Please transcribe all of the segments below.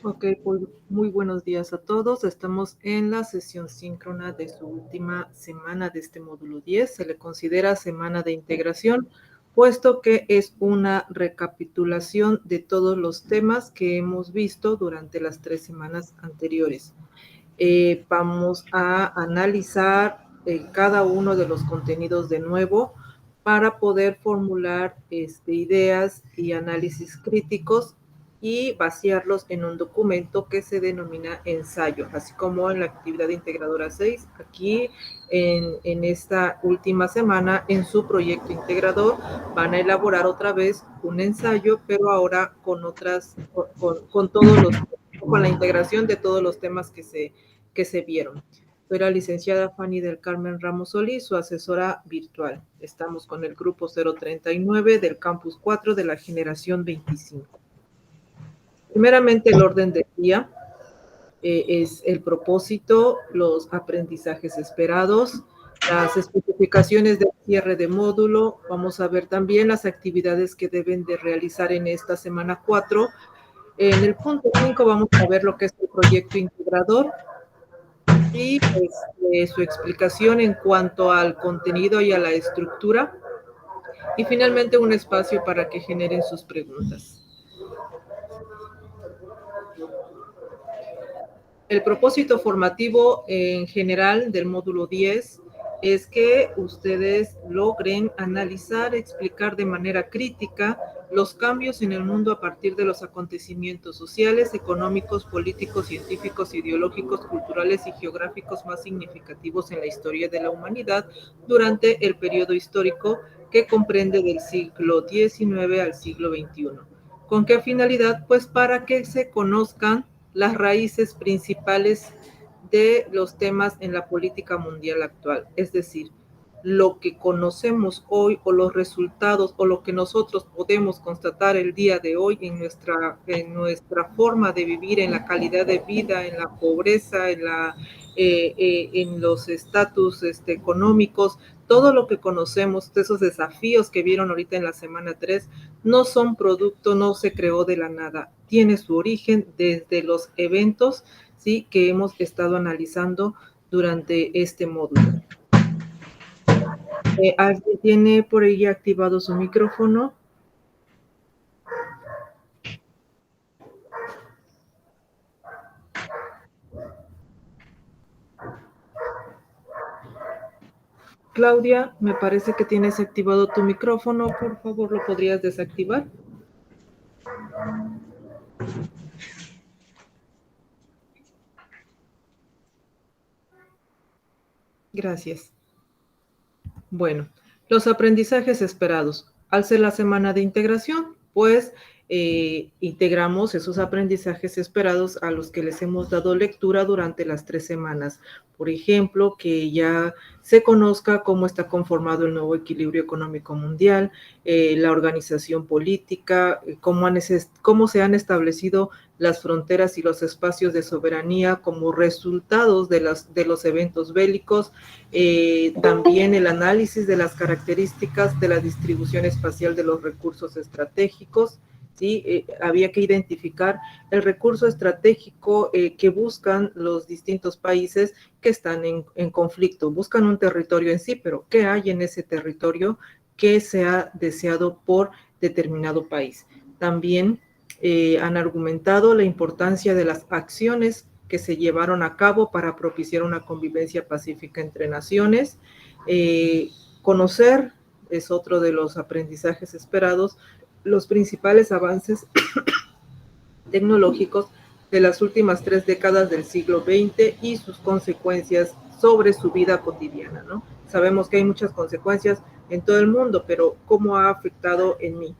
Ok, pues muy buenos días a todos. Estamos en la sesión síncrona de su última semana de este módulo 10. Se le considera semana de integración, puesto que es una recapitulación de todos los temas que hemos visto durante las 3 semanas anteriores. Vamos a analizar cada uno de los contenidos de nuevo para poder formular ideas y análisis críticos y vaciarlos en un documento que se denomina ensayo, así como en la actividad integradora 6, aquí en esta última semana, en su proyecto integrador, van a elaborar otra vez un ensayo, pero ahora con con la integración de todos los temas que se vieron. Soy la licenciada Fanny del Carmen Ramos Solís, su asesora virtual. Estamos con el grupo 039 del campus 4 de la generación 25. Primeramente, el orden del día es el propósito, los aprendizajes esperados, las especificaciones del cierre de módulo. Vamos a ver también las actividades que deben de realizar en esta semana 4. En el punto 5 vamos a ver lo que es el proyecto integrador y su explicación en cuanto al contenido y a la estructura. Y finalmente un espacio para que generen sus preguntas. El propósito formativo en general del módulo 10 es que ustedes logren analizar, explicar de manera crítica los cambios en el mundo a partir de los acontecimientos sociales, económicos, políticos, científicos, ideológicos, culturales y geográficos más significativos en la historia de la humanidad durante el periodo histórico que comprende del siglo XIX al siglo XXI. ¿Con qué finalidad? Pues para que se conozcan las raíces principales de los temas en la política mundial actual, es decir, lo que conocemos hoy o los resultados o lo que nosotros podemos constatar el día de hoy en nuestra forma de vivir, en la calidad de vida, en la pobreza, en los estatus económicos, todo lo que conocemos, de esos desafíos que vieron ahorita en la semana 3, no son producto, no se creó de la nada, tiene su origen desde los eventos, ¿sí?, que hemos estado analizando durante este módulo. ¿Alguien tiene por ahí activado su micrófono? Claudia, me parece que tienes activado tu micrófono. Por favor, ¿lo podrías desactivar? Gracias. Bueno, los aprendizajes esperados. Al ser la semana de integración, pues integramos esos aprendizajes esperados a los que les hemos dado lectura durante las 3 semanas. Por ejemplo, que ya se conozca cómo está conformado el nuevo equilibrio económico mundial, la organización política, cómo se han establecido las fronteras y los espacios de soberanía como resultados de los eventos bélicos, también el análisis de las características de la distribución espacial de los recursos estratégicos. ¿Sí? Había que identificar el recurso estratégico que buscan los distintos países que están en conflicto. Buscan un territorio en sí, pero ¿qué hay en ese territorio que sea deseado por determinado país? También han argumentado la importancia de las acciones que se llevaron a cabo para propiciar una convivencia pacífica entre naciones. Conocer es otro de los aprendizajes esperados, los principales avances tecnológicos de las últimas 3 décadas del siglo XX y sus consecuencias sobre su vida cotidiana, ¿no? Sabemos que hay muchas consecuencias en todo el mundo, pero ¿cómo ha afectado en mí?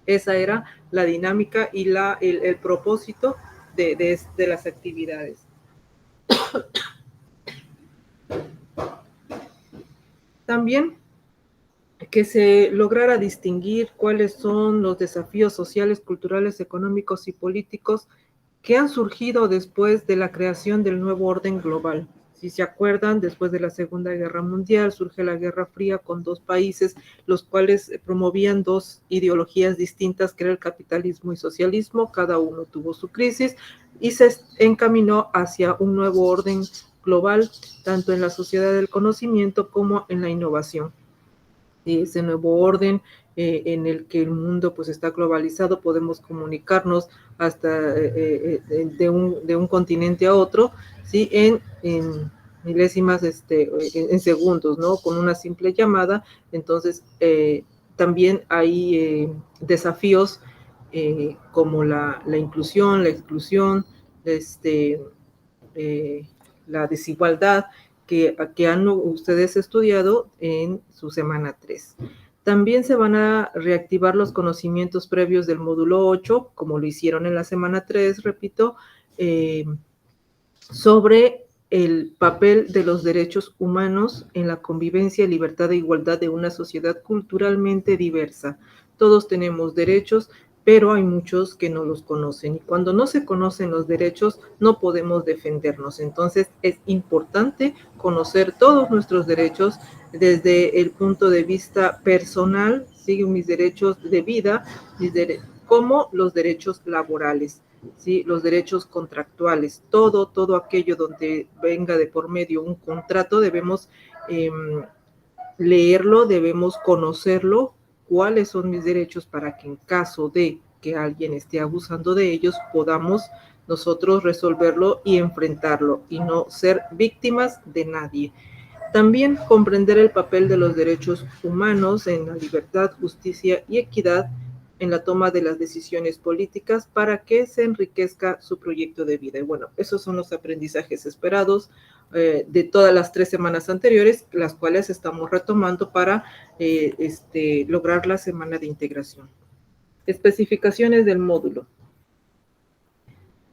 Esa era la dinámica y el propósito de las actividades. También que se lograra distinguir cuáles son los desafíos sociales, culturales, económicos y políticos que han surgido después de la creación del nuevo orden global, Si se acuerdan, después de la Segunda Guerra Mundial surge la Guerra Fría con dos países, los cuales promovían dos ideologías distintas, que era el capitalismo y socialismo. Cada uno tuvo su crisis y se encaminó hacia un nuevo orden global, tanto en la sociedad del conocimiento como en la innovación. Y ese nuevo orden en el que el mundo pues está globalizado, podemos comunicarnos hasta de un continente a otro, ¿sí? En milésimas, en segundos, ¿no? Con una simple llamada. Entonces, también hay desafíos como la inclusión, la exclusión, eh, la desigualdad que han ustedes estudiado en su semana 3. También se van a reactivar los conocimientos previos del módulo 8, como lo hicieron en la semana 3, repito, sobre el papel de los derechos humanos en la convivencia, libertad e igualdad de una sociedad culturalmente diversa. Todos tenemos derechos, pero hay muchos que no los conocen. Y cuando no se conocen los derechos, no podemos defendernos. Entonces, es importante conocer todos nuestros derechos desde el punto de vista personal, ¿sí? Mis derechos de vida, como los derechos laborales. ¿Sí? Los derechos contractuales, todo aquello donde venga de por medio un contrato, debemos leerlo, debemos conocerlo, cuáles son mis derechos para que en caso de que alguien esté abusando de ellos, podamos nosotros resolverlo y enfrentarlo y no ser víctimas de nadie. También comprender el papel de los derechos humanos en la libertad, justicia y equidad en la toma de las decisiones políticas para que se enriquezca su proyecto de vida. Y bueno, esos son los aprendizajes esperados de todas las 3 semanas anteriores, las cuales estamos retomando para lograr la semana de integración. Especificaciones del módulo.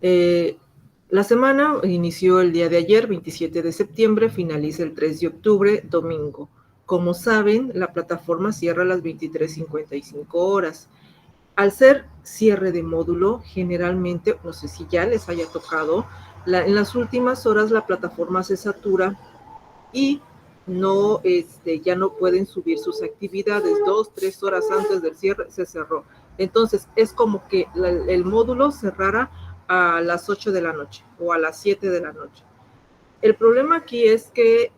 La semana inició el día de ayer, 27 de septiembre, finaliza el 3 de octubre, domingo. Como saben, la plataforma cierra a las 23:55 horas. Al ser cierre de módulo, generalmente, no sé si ya les haya tocado, en las últimas horas la plataforma se satura y no, ya no pueden subir sus actividades. 2-3 horas antes del cierre se cerró. Entonces, es como que el módulo cerrara a las 8 de la noche o a las 7 de la noche. El problema aquí es que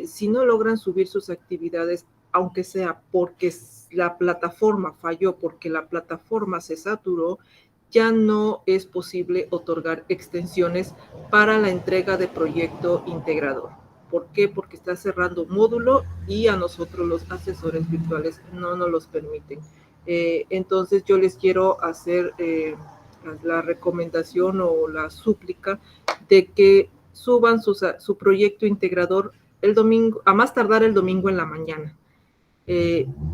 si no logran subir sus actividades, aunque sea porque la plataforma falló, porque la plataforma se saturó, ya no es posible otorgar extensiones para la entrega de proyecto integrador. ¿Por qué? Porque está cerrando módulo y a nosotros los asesores virtuales no nos los permiten. Entonces yo les quiero hacer la recomendación o la súplica de que suban su proyecto integrador el domingo, a más tardar el domingo en la mañana.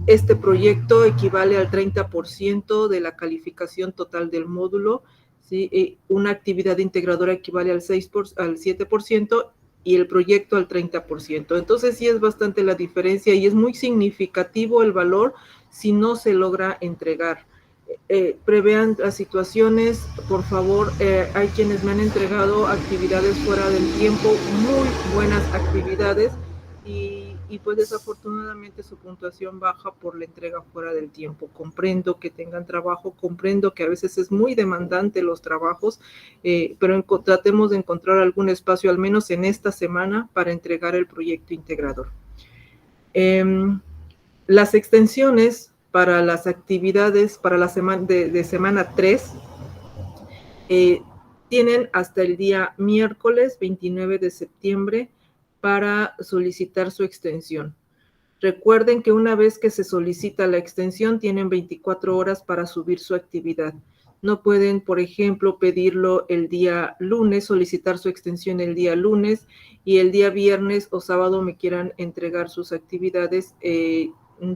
Este proyecto equivale al 30% de la calificación total del módulo, ¿sí? Una actividad integradora equivale al 7% y el proyecto al 30%. Entonces sí es bastante la diferencia y es muy significativo el valor si no se logra entregar. Prevean las situaciones, por favor. Hay quienes me han entregado actividades fuera del tiempo, muy buenas actividades, y pues desafortunadamente su puntuación baja por la entrega fuera del tiempo. Comprendo que tengan trabajo, comprendo que a veces es muy demandante los trabajos, pero tratemos de encontrar algún espacio, al menos en esta semana, para entregar el proyecto integrador. Las extensiones para las actividades para la semana de semana 3 tienen hasta el día miércoles 29 de septiembre para solicitar su extensión. Recuerden que una vez que se solicita la extensión, tienen 24 horas para subir su actividad. No pueden, por ejemplo, pedirlo el día lunes, solicitar su extensión el día lunes y el día viernes o sábado me quieran entregar sus actividades.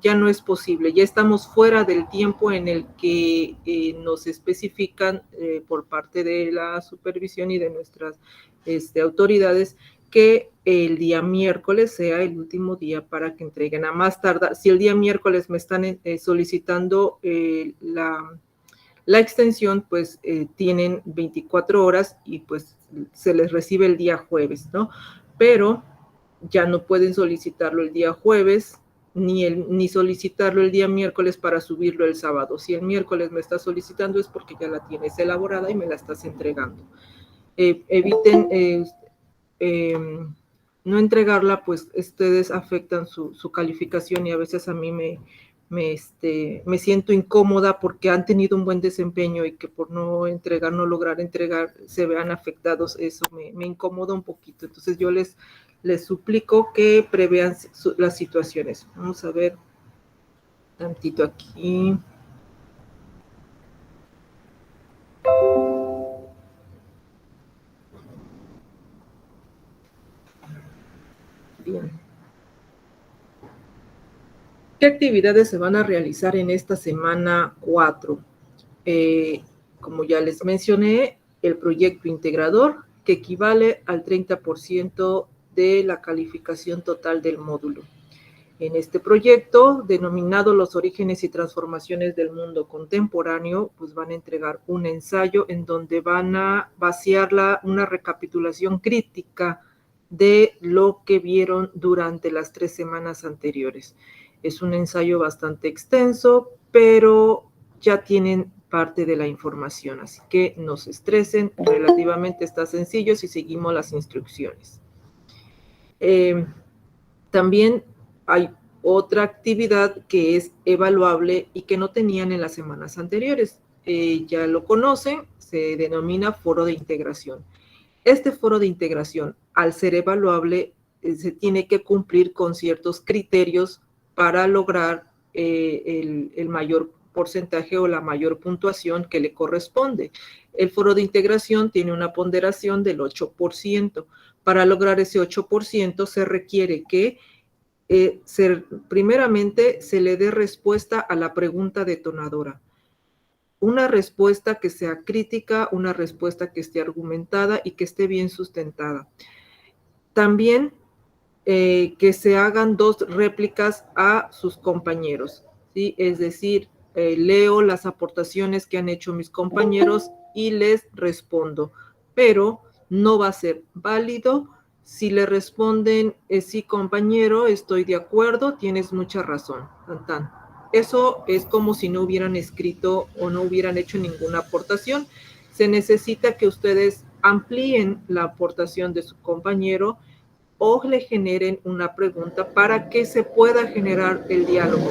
Ya no es posible, ya estamos fuera del tiempo en el que nos especifican por parte de la supervisión y de nuestras autoridades que el día miércoles sea el último día para que entreguen. A más tardar, si el día miércoles me están solicitando la extensión, pues tienen 24 horas y pues se les recibe el día jueves, ¿no? pero ya no pueden solicitarlo el día jueves, ni solicitarlo el día miércoles para subirlo el sábado. Si el miércoles me estás solicitando es porque ya la tienes elaborada y me la estás entregando. Eviten no entregarla, pues ustedes afectan su calificación y a veces a mí me siento incómoda porque han tenido un buen desempeño y que por no entregar, no lograr entregar, se vean afectados. Eso me incomoda un poquito. Entonces yo les suplico que prevean las situaciones. Vamos a ver tantito aquí. Bien. ¿Qué actividades se van a realizar en esta semana 4? Como ya les mencioné, el proyecto integrador, que equivale al 30% de la calificación total del módulo. En este proyecto, denominado Los orígenes y transformaciones del mundo contemporáneo, pues van a entregar un ensayo en donde van a vaciar una recapitulación crítica de lo que vieron durante las 3 semanas anteriores. Es un ensayo bastante extenso, pero ya tienen parte de la información, así que no se estresen, relativamente está sencillo si seguimos las instrucciones. También hay otra actividad que es evaluable y que no tenían en las semanas anteriores. Ya lo conocen, se denomina foro de integración. Este foro de integración, al ser evaluable, se tiene que cumplir con ciertos criterios para lograr el mayor porcentaje o la mayor puntuación que le corresponde. El foro de integración tiene una ponderación del 8%. Para lograr ese 8% se requiere que primeramente se le dé respuesta a la pregunta detonadora. Una respuesta que sea crítica, una respuesta que esté argumentada y que esté bien sustentada. También que se hagan 2 réplicas a sus compañeros, ¿sí? Es decir, leo las aportaciones que han hecho mis compañeros y les respondo, pero no va a ser válido si le responden, sí, compañero, estoy de acuerdo, tienes mucha razón. Tan, tan. Eso es como si no hubieran escrito o no hubieran hecho ninguna aportación. Se necesita que ustedes amplíen la aportación de su compañero o le generen una pregunta para que se pueda generar el diálogo.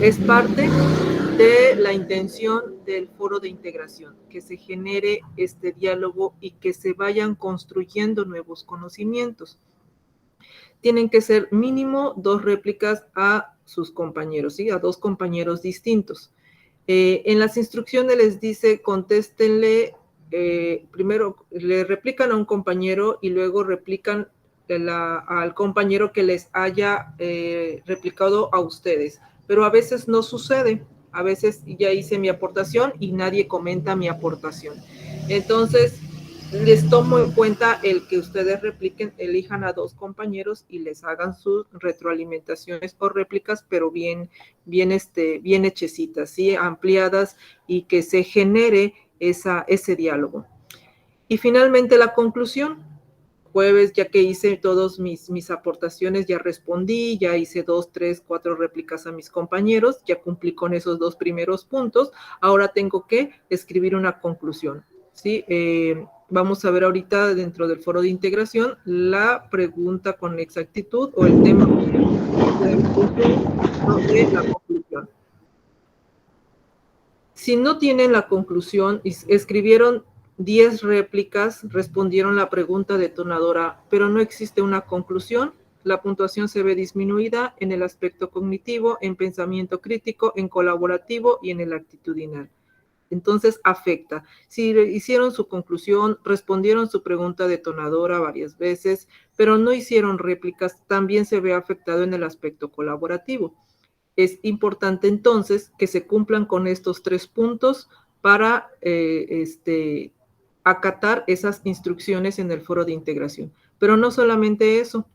Es parte de la intención del foro de integración, que se genere este diálogo y que se vayan construyendo nuevos conocimientos. Tienen que ser mínimo 2 réplicas a sus compañeros, ¿sí? A 2 compañeros distintos. En las instrucciones les dice, contéstenle, primero le replican a un compañero y luego replican al compañero que les haya replicado a ustedes. Pero a veces no sucede. A veces ya hice mi aportación y nadie comenta mi aportación. Entonces, les tomo en cuenta el que ustedes repliquen, elijan a 2 compañeros y les hagan sus retroalimentaciones o réplicas, pero bien hechecitas, ¿sí? Ampliadas y que se genere ese diálogo. Y finalmente la conclusión. Jueves, ya que hice todas mis aportaciones, ya respondí, ya hice 2, 3, 4 réplicas a mis compañeros, ya cumplí con esos 2 primeros puntos, ahora tengo que escribir una conclusión, ¿sí? Vamos a ver ahorita dentro del foro de integración la pregunta con exactitud o el tema de la conclusión. Si no tienen la conclusión y escribieron 10 réplicas, respondieron la pregunta detonadora, pero no existe una conclusión, la puntuación se ve disminuida en el aspecto cognitivo, en pensamiento crítico, en colaborativo y en el actitudinal. Entonces afecta. Si hicieron su conclusión, respondieron su pregunta detonadora varias veces, pero no hicieron réplicas, también se ve afectado en el aspecto colaborativo. Es importante entonces que se cumplan con estos 3 puntos para acatar esas instrucciones en el foro de integración. Pero no solamente eso,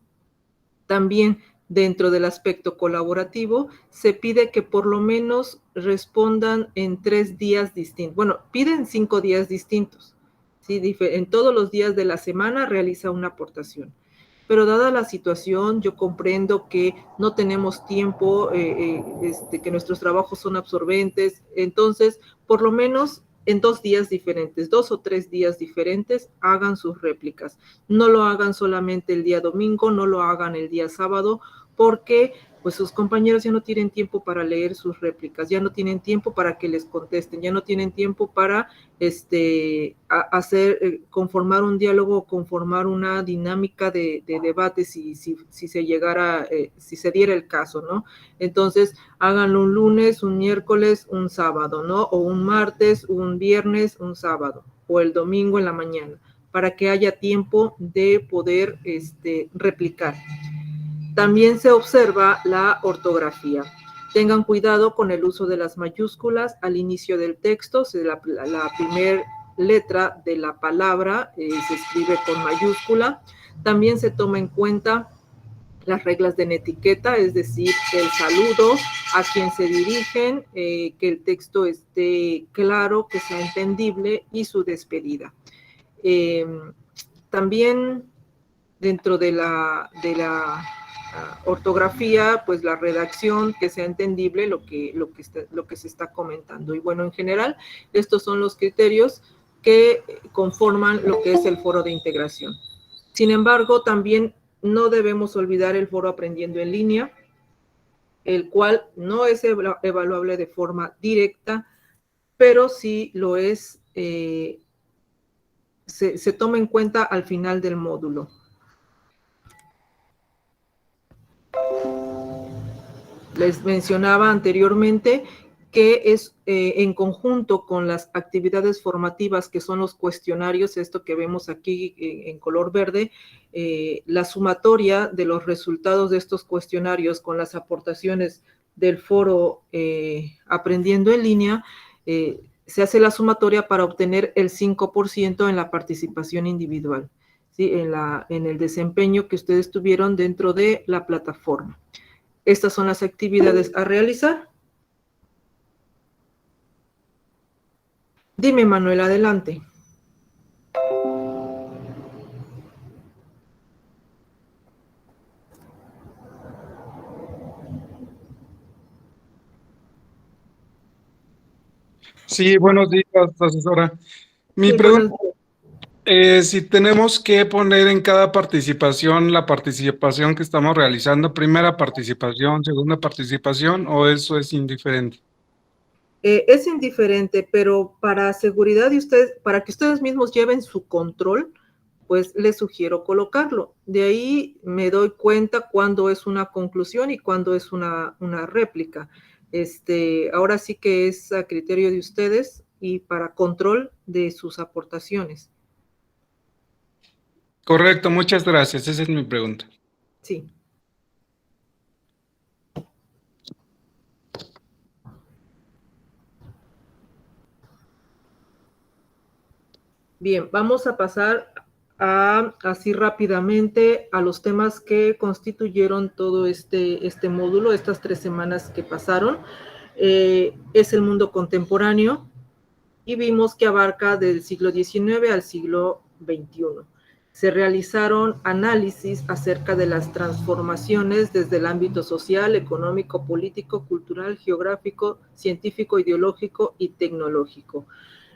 también dentro del aspecto colaborativo se pide que por lo menos respondan en 3 días distintos. Bueno, piden 5 días distintos. ¿Sí? En todos los días de la semana realiza una aportación. pero dada la situación, yo comprendo que no tenemos tiempo, que nuestros trabajos son absorbentes, entonces, por lo menos en 2 días diferentes, 2 o 3 días diferentes, hagan sus réplicas. No lo hagan solamente el día domingo, no lo hagan el día sábado, porque pues sus compañeros ya no tienen tiempo para leer sus réplicas, ya no tienen tiempo para que les contesten, ya no tienen tiempo para conformar un diálogo, conformar una dinámica de debate si se llegara, si se diera el caso, ¿no? Entonces, háganlo un lunes, un miércoles, un sábado, ¿no? O un martes, un viernes, un sábado, o el domingo en la mañana, para que haya tiempo de poder replicar. También se observa la ortografía. Tengan cuidado con el uso de las mayúsculas al inicio del texto. La primera letra de la palabra se escribe con mayúscula. También se toma en cuenta las reglas de etiqueta, es decir, el saludo, a quien se dirigen, que el texto esté claro, que sea entendible, y su despedida. También dentro de la ortografía, pues la redacción, que sea entendible lo que se está comentando. Y bueno, en general, estos son los criterios que conforman lo que es el foro de integración. Sin embargo, también no debemos olvidar el foro Aprendiendo en Línea, el cual no es evaluable de forma directa, pero sí lo es, se toma en cuenta al final del módulo. Les mencionaba anteriormente que es en conjunto con las actividades formativas, que son los cuestionarios, esto que vemos aquí en color verde, la sumatoria de los resultados de estos cuestionarios con las aportaciones del foro Aprendiendo en Línea, se hace la sumatoria para obtener el 5% en la participación individual, ¿sí? En el desempeño que ustedes tuvieron dentro de la plataforma. Estas son las actividades a realizar. Dime, Manuel, adelante. Sí, buenos días, asesora. Mi pregunta es si tenemos que poner en cada participación la participación que estamos realizando, primera participación, segunda participación, o eso es indiferente. Es indiferente, pero para seguridad de ustedes, para que ustedes mismos lleven su control, pues les sugiero colocarlo. De ahí me doy cuenta cuándo es una conclusión y cuándo es una réplica. Ahora sí que es a criterio de ustedes y para control de sus aportaciones. Correcto, muchas gracias. Esa es mi pregunta. Sí. Bien, vamos a pasar así rápidamente a los temas que constituyeron todo este módulo, estas 3 semanas que pasaron. Es el mundo contemporáneo y vimos que abarca del siglo XIX al siglo XXI. Se realizaron análisis acerca de las transformaciones desde el ámbito social, económico, político, cultural, geográfico, científico, ideológico y tecnológico.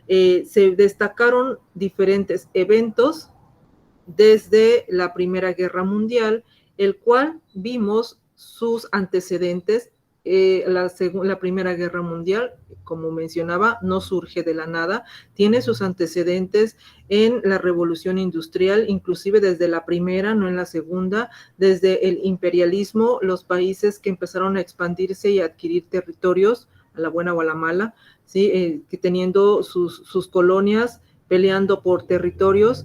Se destacaron diferentes eventos desde la Primera Guerra Mundial, el cual vimos sus antecedentes. La Primera Guerra Mundial, como mencionaba, no surge de la nada, tiene sus antecedentes en la Revolución Industrial, inclusive desde la primera, no en la segunda, desde el imperialismo, los países que empezaron a expandirse y a adquirir territorios, a la buena o a la mala, ¿sí? Que teniendo sus colonias, peleando por territorios,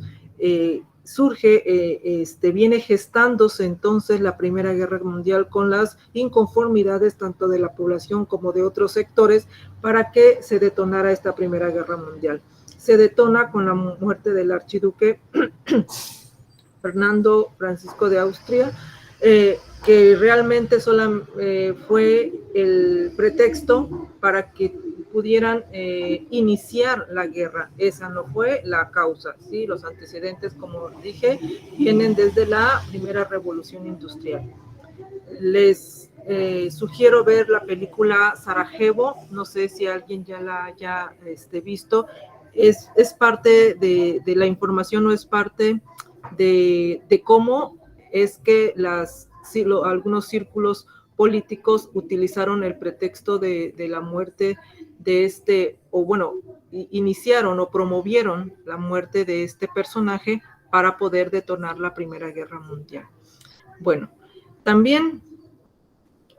viene gestándose entonces la Primera Guerra Mundial con las inconformidades tanto de la población como de otros sectores para que se detonara esta Primera Guerra Mundial. Se detona con la muerte del archiduque Fernando Francisco de Austria, que realmente solo fue el pretexto para que pudieran iniciar la guerra. Esa no fue la causa, ¿sí? Los antecedentes, como dije, vienen desde la primera revolución industrial. Les sugiero ver la película Sarajevo, no sé si alguien ya la haya visto. Es parte de la información, o es parte de cómo es que algunos círculos políticos utilizaron el pretexto de la muerte de iniciaron o promovieron la muerte de este personaje para poder detonar la Primera Guerra Mundial. Bueno, también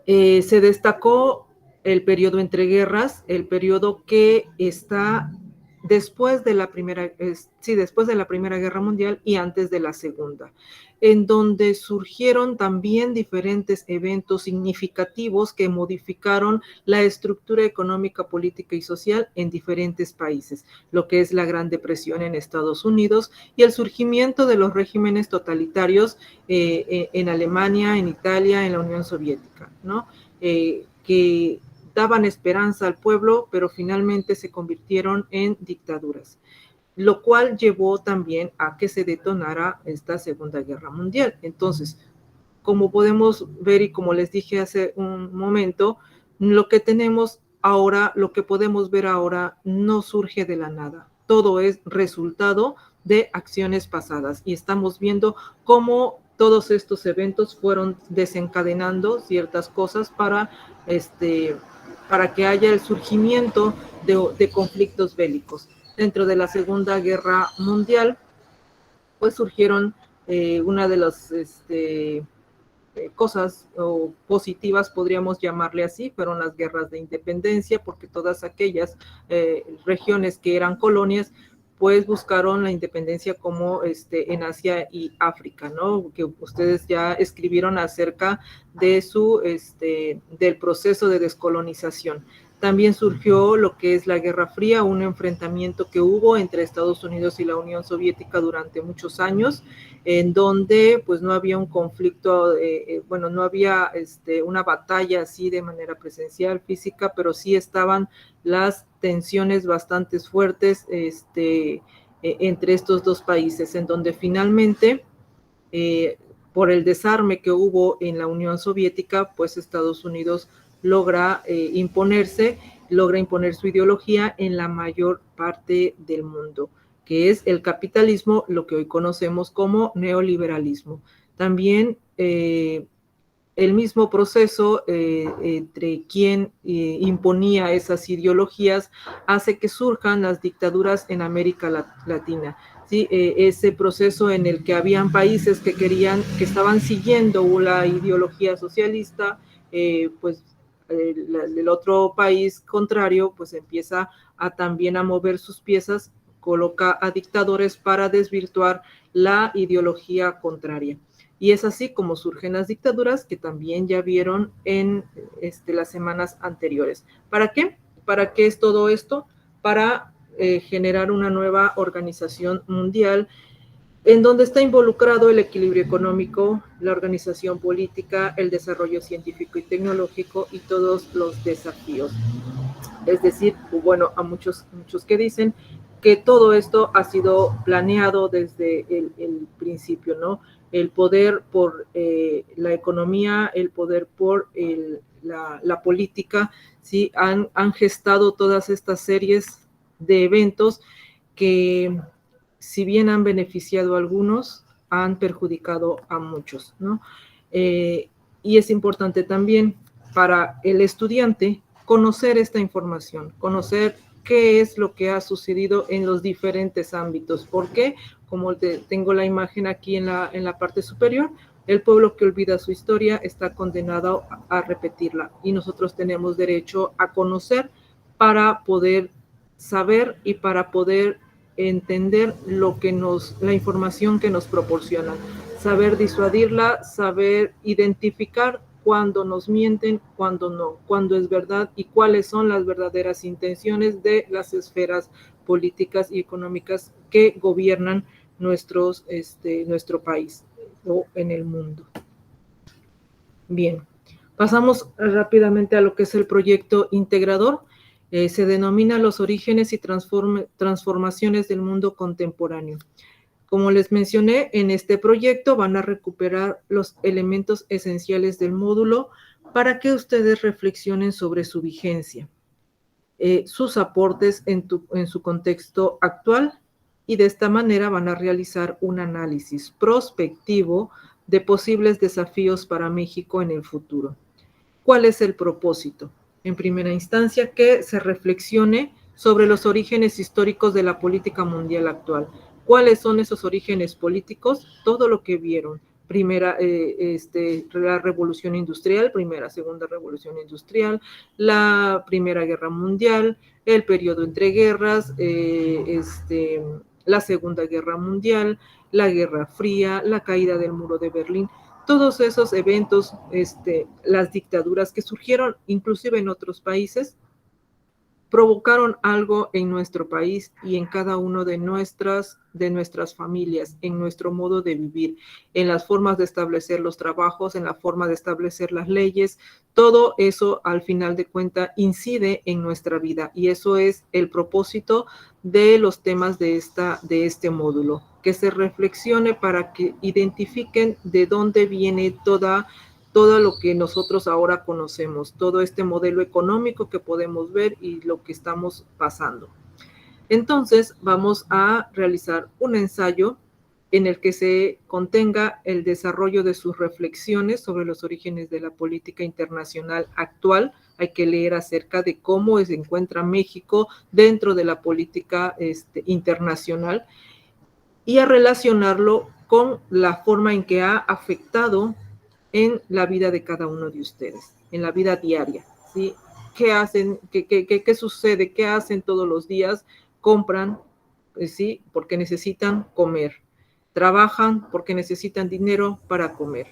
se destacó el periodo entre guerras, el periodo que está después de la Primera Guerra Mundial y antes de la Segunda, en donde surgieron también diferentes eventos significativos que modificaron la estructura económica, política y social en diferentes países, lo que es la Gran Depresión en Estados Unidos y el surgimiento de los regímenes totalitarios en Alemania, en Italia, en la Unión Soviética, ¿no? Que daban esperanza al pueblo, pero finalmente se convirtieron en dictaduras, lo cual llevó también a que se detonara esta Segunda Guerra Mundial. Entonces, como podemos ver y como les dije hace un momento, lo que tenemos ahora, lo que podemos ver ahora, no surge de la nada. Todo es resultado de acciones pasadas y estamos viendo cómo todos estos eventos fueron desencadenando ciertas cosas para que haya el surgimiento de conflictos bélicos. Dentro de la Segunda Guerra Mundial, pues surgieron una de las cosas positivas, podríamos llamarle así, fueron las guerras de independencia, porque todas aquellas regiones que eran colonias, pues buscaron la independencia, como en Asia y África, ¿no? Que ustedes ya escribieron acerca de del proceso de descolonización. También surgió lo que es la Guerra Fría, un enfrentamiento que hubo entre Estados Unidos y la Unión Soviética durante muchos años, en donde pues no había un conflicto, no había una batalla así de manera presencial, física, pero sí estaban las tensiones bastante fuertes entre estos dos países, en donde finalmente, por el desarme que hubo en la Unión Soviética, pues Estados Unidos logra imponer su ideología en la mayor parte del mundo, que es el capitalismo, lo que hoy conocemos como neoliberalismo. También el mismo proceso entre quien imponía esas ideologías hace que surjan las dictaduras en América Latina. ¿Sí? Ese proceso en el que habían países que estaban siguiendo la ideología socialista, pues el otro país contrario pues empieza también a mover sus piezas, coloca a dictadores para desvirtuar la ideología contraria. Y es así como surgen las dictaduras, que también ya vieron en las semanas anteriores. ¿Para qué? ¿Para qué es todo esto? Para generar una nueva organización mundial en donde está involucrado el equilibrio económico, la organización política, el desarrollo científico y tecnológico y todos los desafíos. Es decir, bueno, a muchos que dicen que todo esto ha sido planeado desde el principio, ¿no? El poder por la economía, el poder por la política, ¿sí? Han gestado todas estas series de eventos que, si bien han beneficiado a algunos, han perjudicado a muchos, ¿no? Y es importante también para el estudiante conocer esta información, conocer qué es lo que ha sucedido en los diferentes ámbitos. ¿Por qué? Como tengo la imagen aquí en la parte superior, el pueblo que olvida su historia está condenado a repetirla, y nosotros tenemos derecho a conocer para poder saber y para poder entender la información que nos proporcionan, saber disuadirla, saber identificar cuándo nos mienten, cuándo no, cuándo es verdad y cuáles son las verdaderas intenciones de las esferas políticas y económicas que gobiernan nuestro país o en el mundo. Bien, pasamos rápidamente a lo que es el proyecto integrador. Se denomina los orígenes y transformaciones del mundo contemporáneo. Como les mencioné, en este proyecto van a recuperar los elementos esenciales del módulo para que ustedes reflexionen sobre su vigencia, sus aportes en su contexto actual, y de esta manera van a realizar un análisis prospectivo de posibles desafíos para México en el futuro. ¿Cuál es el propósito? En primera instancia, que se reflexione sobre los orígenes históricos de la política mundial actual. ¿Cuáles son esos orígenes políticos? Todo lo que vieron. La revolución industrial, segunda revolución industrial, la Primera Guerra Mundial, el periodo entre guerras, la Segunda Guerra Mundial, la Guerra Fría, la caída del muro de Berlín. Todos esos eventos, las dictaduras que surgieron inclusive en otros países, provocaron algo en nuestro país y en cada uno de nuestras familias, en nuestro modo de vivir, en las formas de establecer los trabajos, en la forma de establecer las leyes. Todo eso, al final de cuentas, incide en nuestra vida, y eso es el propósito de los temas de este módulo, que se reflexione para que identifiquen de dónde viene todo lo que nosotros ahora conocemos, todo este modelo económico que podemos ver y lo que estamos pasando. Entonces, vamos a realizar un ensayo en el que se contenga el desarrollo de sus reflexiones sobre los orígenes de la política internacional actual. Hay que leer acerca de cómo se encuentra México dentro de la política internacional, y a relacionarlo con la forma en que ha afectado en la vida de cada uno de ustedes, en la vida diaria, ¿sí? ¿Qué hacen? ¿Qué sucede? ¿Qué hacen todos los días? Compran, ¿sí? Porque necesitan comer. Trabajan porque necesitan dinero para comer.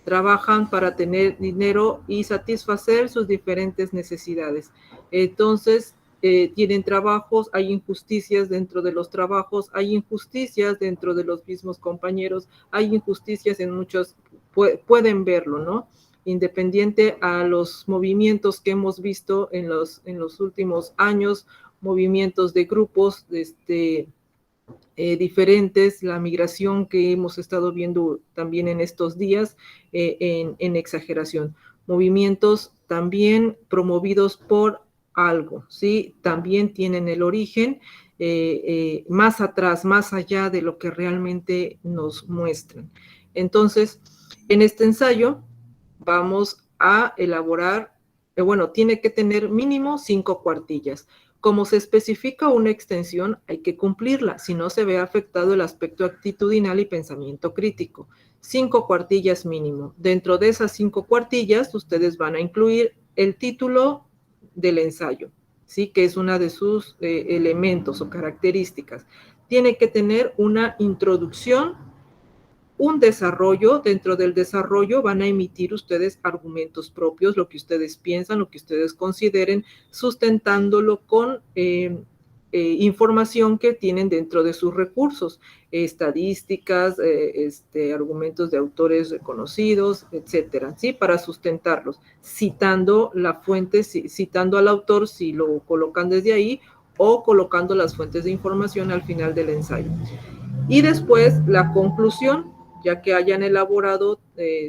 Trabajan para tener dinero y satisfacer sus diferentes necesidades. Entonces, tienen trabajos, hay injusticias dentro de los trabajos, hay injusticias dentro de los mismos compañeros, hay injusticias en muchos, pueden verlo, ¿no? Independiente a los movimientos que hemos visto en los últimos años, movimientos de grupos diferentes, la migración que hemos estado viendo también en estos días, en exageración. Movimientos también promovidos por algo, ¿sí? También tienen el origen más atrás, más allá de lo que realmente nos muestran. Entonces, en este ensayo vamos a elaborar, tiene que tener mínimo 5 cuartillas. Como se especifica una extensión, hay que cumplirla, si no se ve afectado el aspecto actitudinal y pensamiento crítico. 5 cuartillas mínimo. Dentro de esas 5 cuartillas, ustedes van a incluir el título del ensayo, ¿sí? Que es una de sus elementos o características. Tiene que tener una introducción, un desarrollo. Dentro del desarrollo van a emitir ustedes argumentos propios, lo que ustedes piensan, lo que ustedes consideren, sustentándolo con información que tienen dentro de sus recursos, estadísticas, argumentos de autores reconocidos, etcétera, ¿sí? Para sustentarlos, citando la fuente, citando al autor si lo colocan desde ahí, o colocando las fuentes de información al final del ensayo. Y después la conclusión, ya que hayan elaborado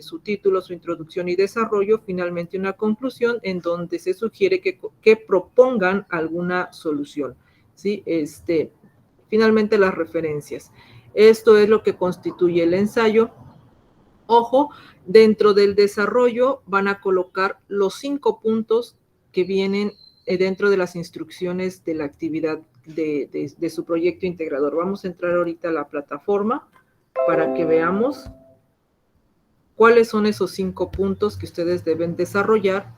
su título, su introducción y desarrollo, finalmente una conclusión en donde se sugiere que propongan alguna solución, ¿sí? Finalmente las referencias. Esto es lo que constituye el ensayo. Ojo, dentro del desarrollo van a colocar los 5 puntos que vienen dentro de las instrucciones de la actividad de su proyecto integrador. Vamos a entrar ahorita a la plataforma para que veamos cuáles son esos 5 puntos que ustedes deben desarrollar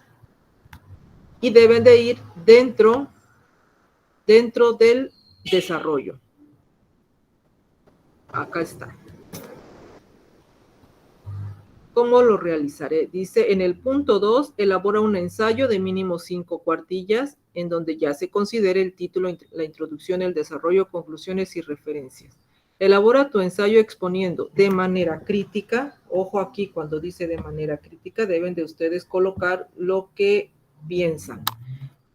y deben de ir dentro del desarrollo. Acá está. ¿Cómo lo realizaré? Dice, en el punto 2, elabora un ensayo de mínimo 5 cuartillas, en donde ya se considere el título, la introducción, el desarrollo, conclusiones y referencias. Elabora tu ensayo exponiendo de manera crítica. Ojo aquí, cuando dice de manera crítica, deben de ustedes colocar lo que piensan.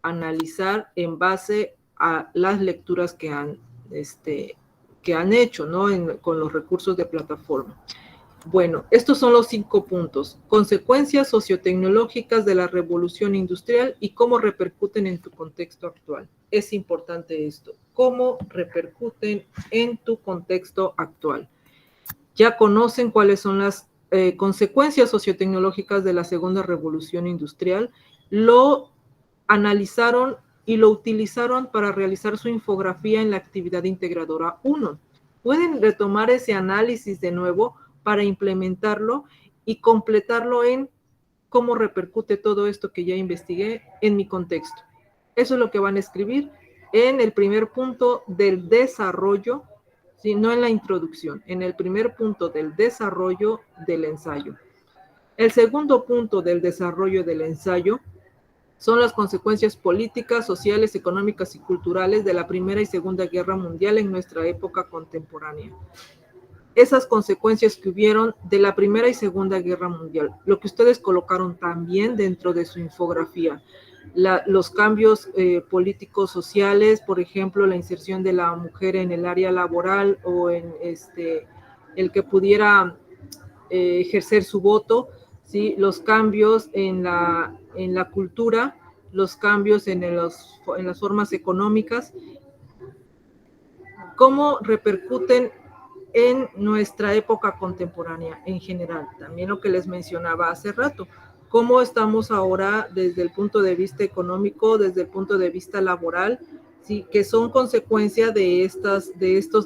analizar en base a las lecturas que han hecho, ¿no? Con los recursos de plataforma. Bueno, estos son los 5 puntos. Consecuencias sociotecnológicas de la revolución industrial y cómo repercuten en tu contexto actual. Es importante esto. ¿Cómo repercuten en tu contexto actual? Ya conocen cuáles son las consecuencias sociotecnológicas de la segunda revolución industrial. Lo analizaron y lo utilizaron para realizar su infografía en la actividad integradora 1. Pueden retomar ese análisis de nuevo para implementarlo y completarlo en cómo repercute todo esto que ya investigué en mi contexto. Eso es lo que van a escribir en el primer punto del desarrollo, ¿sí? No en la introducción, en el primer punto del desarrollo del ensayo. El segundo punto del desarrollo del ensayo son las consecuencias políticas, sociales, económicas y culturales de la Primera y Segunda Guerra Mundial en nuestra época contemporánea. Esas consecuencias que hubieron de la Primera y Segunda Guerra Mundial, lo que ustedes colocaron también dentro de su infografía, los cambios políticos sociales, por ejemplo, la inserción de la mujer en el área laboral o en el que pudiera ejercer su voto, ¿sí? Los cambios en la cultura, los cambios en las formas económicas, cómo repercuten en nuestra época contemporánea en general. También lo que les mencionaba hace rato, cómo estamos ahora desde el punto de vista económico, desde el punto de vista laboral, ¿sí? Que son consecuencia de estos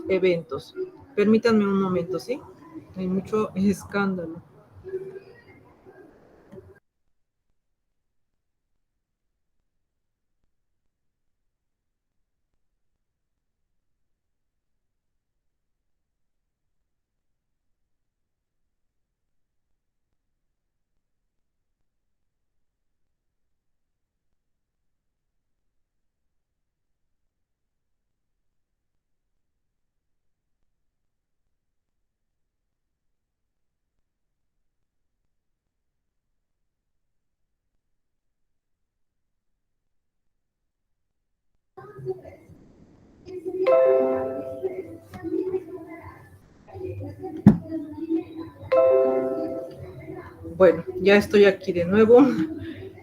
eventos. Permítanme un momento, ¿sí? Hay mucho escándalo. Bueno, ya estoy aquí de nuevo.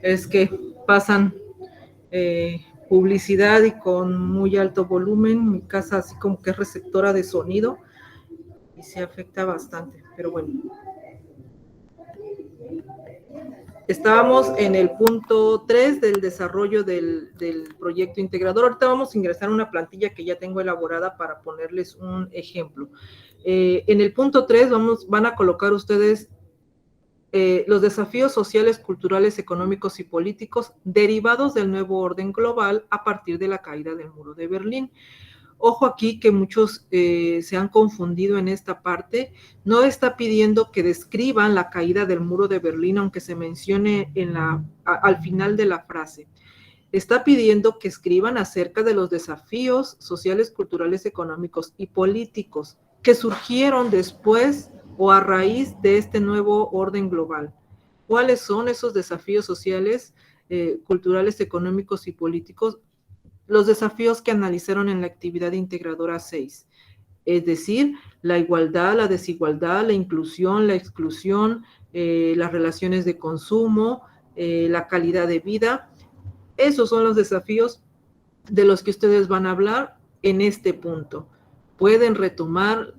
Es que pasan publicidad y con muy alto volumen. Mi casa así como que es receptora de sonido y se afecta bastante, pero bueno. Estábamos en el punto 3 del desarrollo del proyecto integrador. Ahorita vamos a ingresar una plantilla que ya tengo elaborada para ponerles un ejemplo. En el punto 3 van a colocar ustedes los desafíos sociales, culturales, económicos y políticos derivados del nuevo orden global a partir de la caída del muro de Berlín. Ojo aquí que muchos se han confundido en esta parte. No está pidiendo que describan la caída del muro de Berlín, aunque se mencione al final de la frase. Está pidiendo que escriban acerca de los desafíos sociales, culturales, económicos y políticos que surgieron después o a raíz de este nuevo orden global. ¿Cuáles son esos desafíos sociales, culturales, económicos y políticos? Los desafíos que analizaron en la actividad integradora 6, es decir, la igualdad, la desigualdad, la inclusión, la exclusión, las relaciones de consumo, la calidad de vida. Esos son los desafíos de los que ustedes van a hablar en este punto. Pueden retomar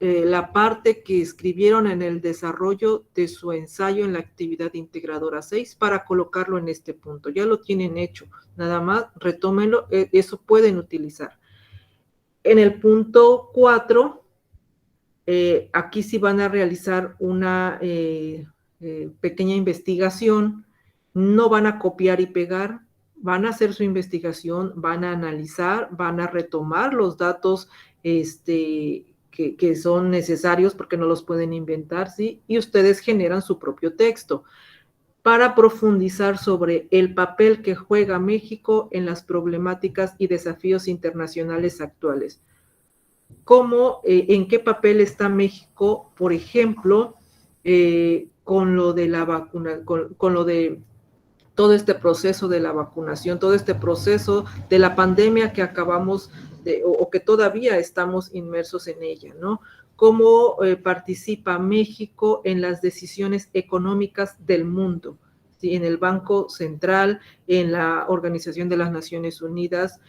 la parte que escribieron en el desarrollo de su ensayo en la actividad integradora 6 para colocarlo en este punto. Ya lo tienen hecho, nada más retómenlo, eso pueden utilizar. En el punto 4, aquí sí van a realizar una pequeña investigación, no van a copiar y pegar, van a hacer su investigación, van a analizar, van a retomar los datos que son necesarios porque no los pueden inventar, ¿sí? Y ustedes generan su propio texto para profundizar sobre el papel que juega México en las problemáticas y desafíos internacionales actuales. ¿Cómo, en qué papel está México, por ejemplo, con lo de la vacuna, con lo de todo este proceso de la vacunación, todo este proceso de la pandemia que acabamos de, o que todavía estamos inmersos en ella, ¿no? Cómo participa México en las decisiones económicas del mundo, ¿sí? En el Banco Central, en la Organización de las Naciones Unidas,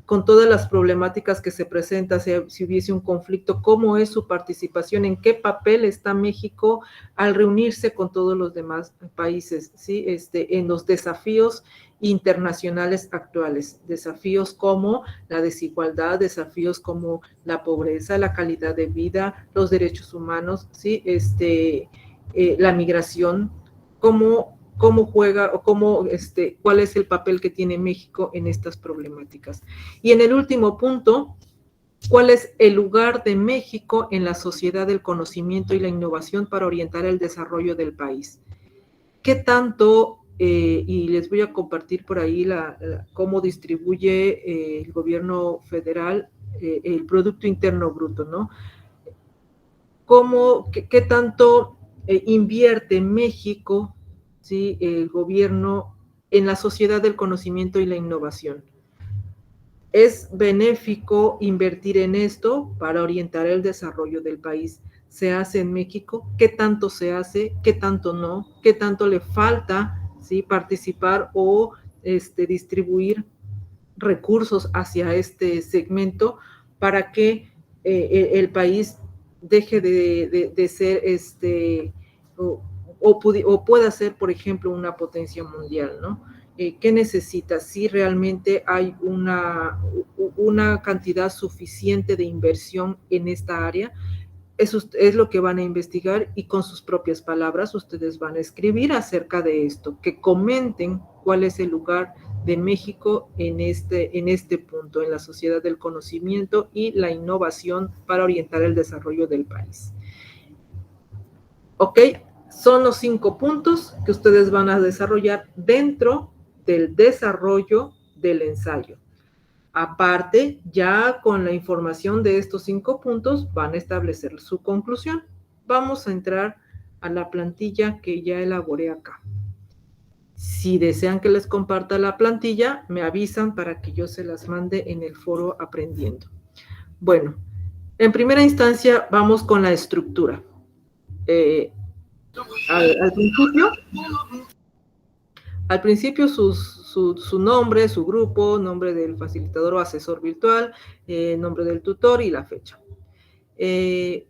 con todas las problemáticas que se presentan, si hubiese un conflicto, cómo es su participación, en qué papel está México al reunirse con todos los demás países, ¿sí? En los desafíos internacionales actuales, desafíos como la desigualdad, desafíos como la pobreza, la calidad de vida, los derechos humanos, ¿sí? La migración, cómo juega o cuál es el papel que tiene México en estas problemáticas. Y en el último punto, ¿cuál es el lugar de México en la sociedad del conocimiento y la innovación para orientar el desarrollo del país? ¿Qué tanto, y les voy a compartir por ahí cómo distribuye el gobierno federal el Producto Interno Bruto, ¿no? ¿Qué tanto invierte México, ¿sí? El gobierno en la sociedad del conocimiento y la innovación? ¿Es benéfico invertir en esto para orientar el desarrollo del país? ¿Se hace en México? ¿Qué tanto se hace? ¿Qué tanto no? ¿Qué tanto le falta, ¿sí? Participar o distribuir recursos hacia este segmento para que el país deje de ser o pueda ser, por ejemplo, una potencia mundial, ¿no? ¿Qué necesita? Si realmente hay una cantidad suficiente de inversión en esta área. Eso es lo que van a investigar y con sus propias palabras ustedes van a escribir acerca de esto, que comenten cuál es el lugar de México en este punto, en la sociedad del conocimiento y la innovación para orientar el desarrollo del país. ¿Ok? Son los 5 puntos que ustedes van a desarrollar dentro del desarrollo del ensayo. Aparte, ya con la información de estos 5 puntos, van a establecer su conclusión. Vamos a entrar a la plantilla que ya elaboré acá. Si desean que les comparta la plantilla, me avisan para que yo se las mande en el foro Aprendiendo. Bueno, en primera instancia vamos con la estructura. Al principio su nombre, su grupo, nombre del facilitador o asesor virtual, nombre del tutor y la fecha. El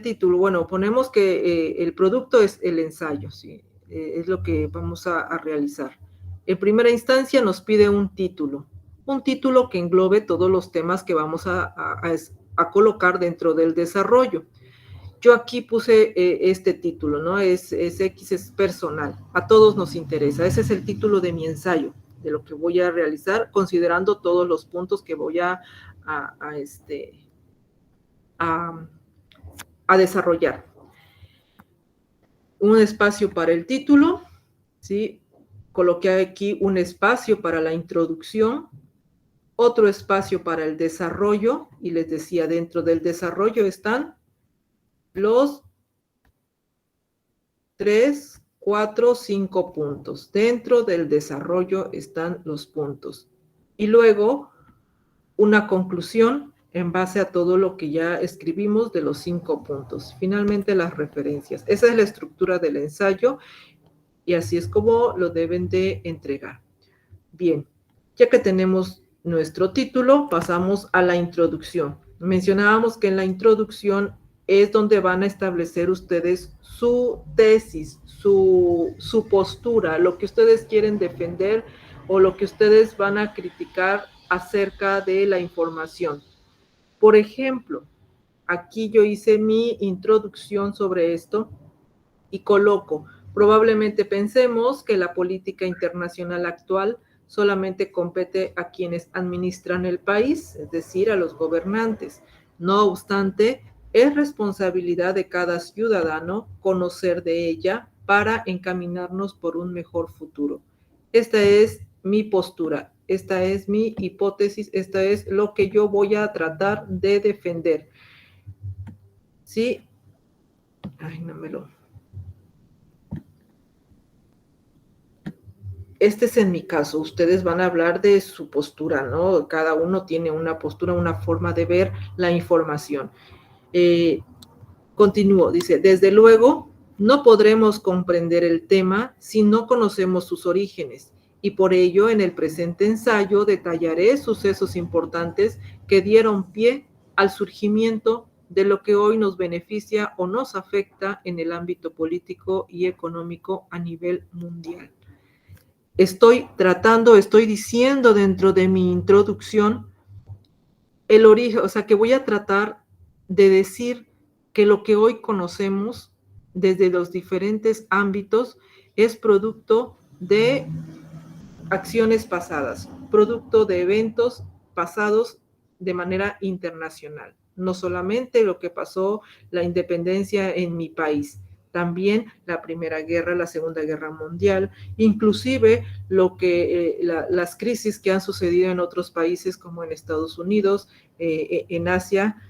título, bueno, ponemos que el producto es el ensayo, ¿sí? Es lo que vamos a realizar. En primera instancia nos pide un título que englobe todos los temas que vamos a colocar dentro del desarrollo. Yo aquí puse este título, ¿no? Es X, es personal. A todos nos interesa. Ese es el título de mi ensayo, de lo que voy a realizar, considerando todos los puntos que voy a desarrollar. Un espacio para el título, ¿sí? Coloqué aquí un espacio para la introducción, otro espacio para el desarrollo, y les decía, dentro del desarrollo están los 3, 4, 5 puntos. Dentro del desarrollo están los puntos. Y luego una conclusión en base a todo lo que ya escribimos de los 5 puntos. Finalmente las referencias. Esa es la estructura del ensayo y así es como lo deben de entregar. Bien, ya que tenemos nuestro título, pasamos a la introducción. Mencionábamos que en la introducción es donde van a establecer ustedes su tesis, su postura, lo que ustedes quieren defender o lo que ustedes van a criticar acerca de la información. Por ejemplo, aquí yo hice mi introducción sobre esto y coloco, probablemente pensemos que la política internacional actual solamente compete a quienes administran el país, es decir, a los gobernantes. No obstante, es responsabilidad de cada ciudadano conocer de ella para encaminarnos por un mejor futuro. Esta es mi postura, esta es mi hipótesis, esta es lo que yo voy a tratar de defender. ¿Sí? Ay, no me lo... este es en mi caso, ustedes van a hablar de su postura, ¿no? Cada uno tiene una postura, una forma de ver la información. Continúo, dice, desde luego, no podremos comprender el tema si no conocemos sus orígenes, y por ello en el presente ensayo detallaré sucesos importantes que dieron pie al surgimiento de lo que hoy nos beneficia o nos afecta en el ámbito político y económico a nivel mundial. Estoy diciendo dentro de mi introducción el origen, o sea, que voy a tratar de decir que lo que hoy conocemos desde los diferentes ámbitos es producto de acciones pasadas, producto de eventos pasados de manera internacional. No solamente lo que pasó la independencia en mi país, también la Primera Guerra, la Segunda Guerra Mundial, inclusive las crisis que han sucedido en otros países como en Estados Unidos, en Asia,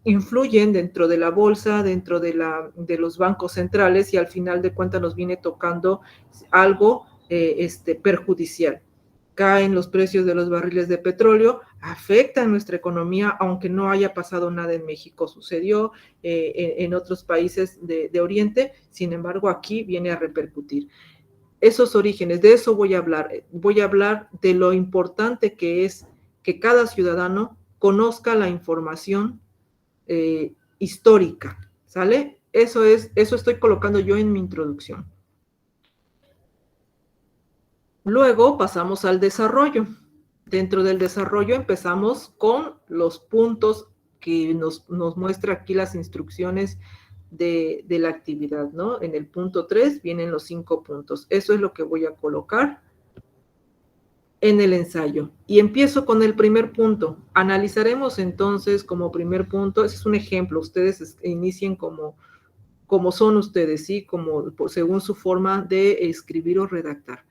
influyen dentro de la bolsa, dentro de los bancos centrales, y al final de cuentas nos viene tocando algo perjudicial. Caen los precios de los barriles de petróleo, afectan nuestra economía, aunque no haya pasado nada en México, sucedió en otros países de Oriente, sin embargo aquí viene a repercutir. Esos orígenes, de eso voy a hablar de lo importante que es que cada ciudadano conozca la información histórica, ¿sale? Eso estoy colocando yo en mi introducción. Luego pasamos al desarrollo. Dentro del desarrollo empezamos con los puntos que nos muestra aquí las instrucciones de la actividad, ¿no? En el punto 3 vienen los 5 puntos. Eso es lo que voy a colocar en el ensayo. Y empiezo con el primer punto. Analizaremos entonces como primer punto, ese es un ejemplo, ustedes inicien como son ustedes, ¿sí? Según su forma de escribir o redactar.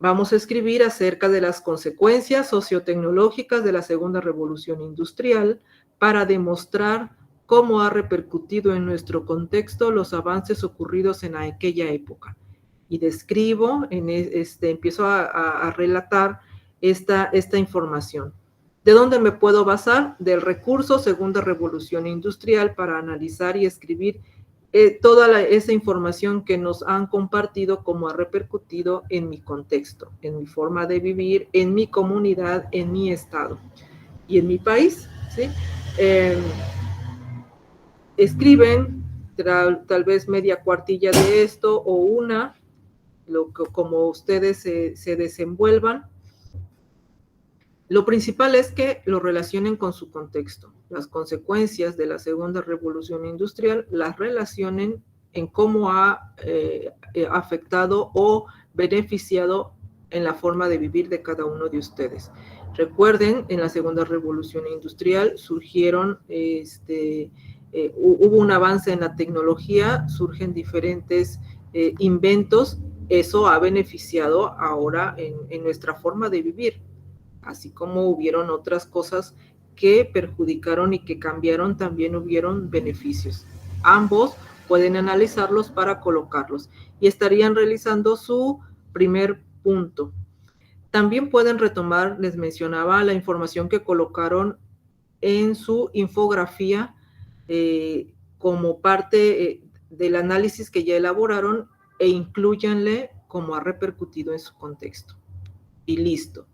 Vamos a escribir acerca de las consecuencias sociotecnológicas de la segunda revolución industrial para demostrar cómo ha repercutido en nuestro contexto los avances ocurridos en aquella época. Y describo, empiezo a relatar esta información. ¿De dónde me puedo basar? Del recurso Segunda Revolución Industrial para analizar y escribir toda esa información que nos han compartido, cómo ha repercutido en mi contexto, en mi forma de vivir, en mi comunidad, en mi estado y en mi país, ¿sí? Escriben tal vez media cuartilla de esto o una, como ustedes se desenvuelvan. Lo principal es que lo relacionen con su contexto. Las consecuencias de la segunda revolución industrial las relacionen en cómo ha afectado o beneficiado en la forma de vivir de cada uno de ustedes. Recuerden, en la segunda revolución industrial surgieron, hubo un avance en la tecnología, surgen diferentes inventos. Eso ha beneficiado ahora en nuestra forma de vivir, así como hubieron otras cosas que perjudicaron y que cambiaron, también hubieron beneficios. Ambos pueden analizarlos para colocarlos y estarían realizando su primer punto. También pueden retomar, les mencionaba, la información que colocaron en su infografía como parte del análisis que ya elaboraron e incluyanle cómo ha repercutido en su contexto. Y listo.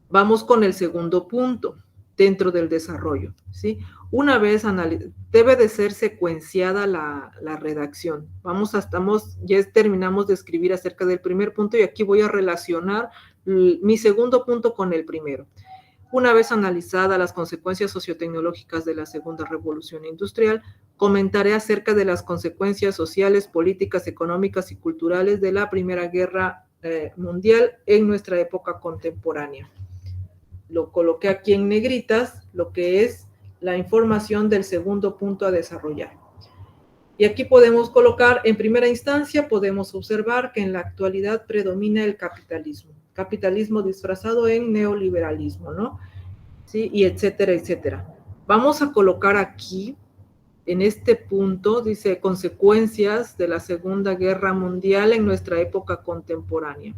Vamos con el segundo punto dentro del desarrollo, ¿sí? Una vez debe de ser secuenciada la redacción. Ya terminamos de escribir acerca del primer punto y aquí voy a relacionar mi segundo punto con el primero. Una vez analizadas las consecuencias sociotecnológicas de la segunda revolución industrial, comentaré acerca de las consecuencias sociales, políticas, económicas y culturales de la Primera Guerra Mundial en nuestra época contemporánea. Lo coloqué aquí en negritas, lo que es la información del segundo punto a desarrollar. Y aquí podemos colocar, en primera instancia, podemos observar que en la actualidad predomina el capitalismo disfrazado en neoliberalismo, ¿no? Sí, y etcétera, etcétera. Vamos a colocar aquí en este punto, dice, consecuencias de la Segunda Guerra Mundial en nuestra época contemporánea.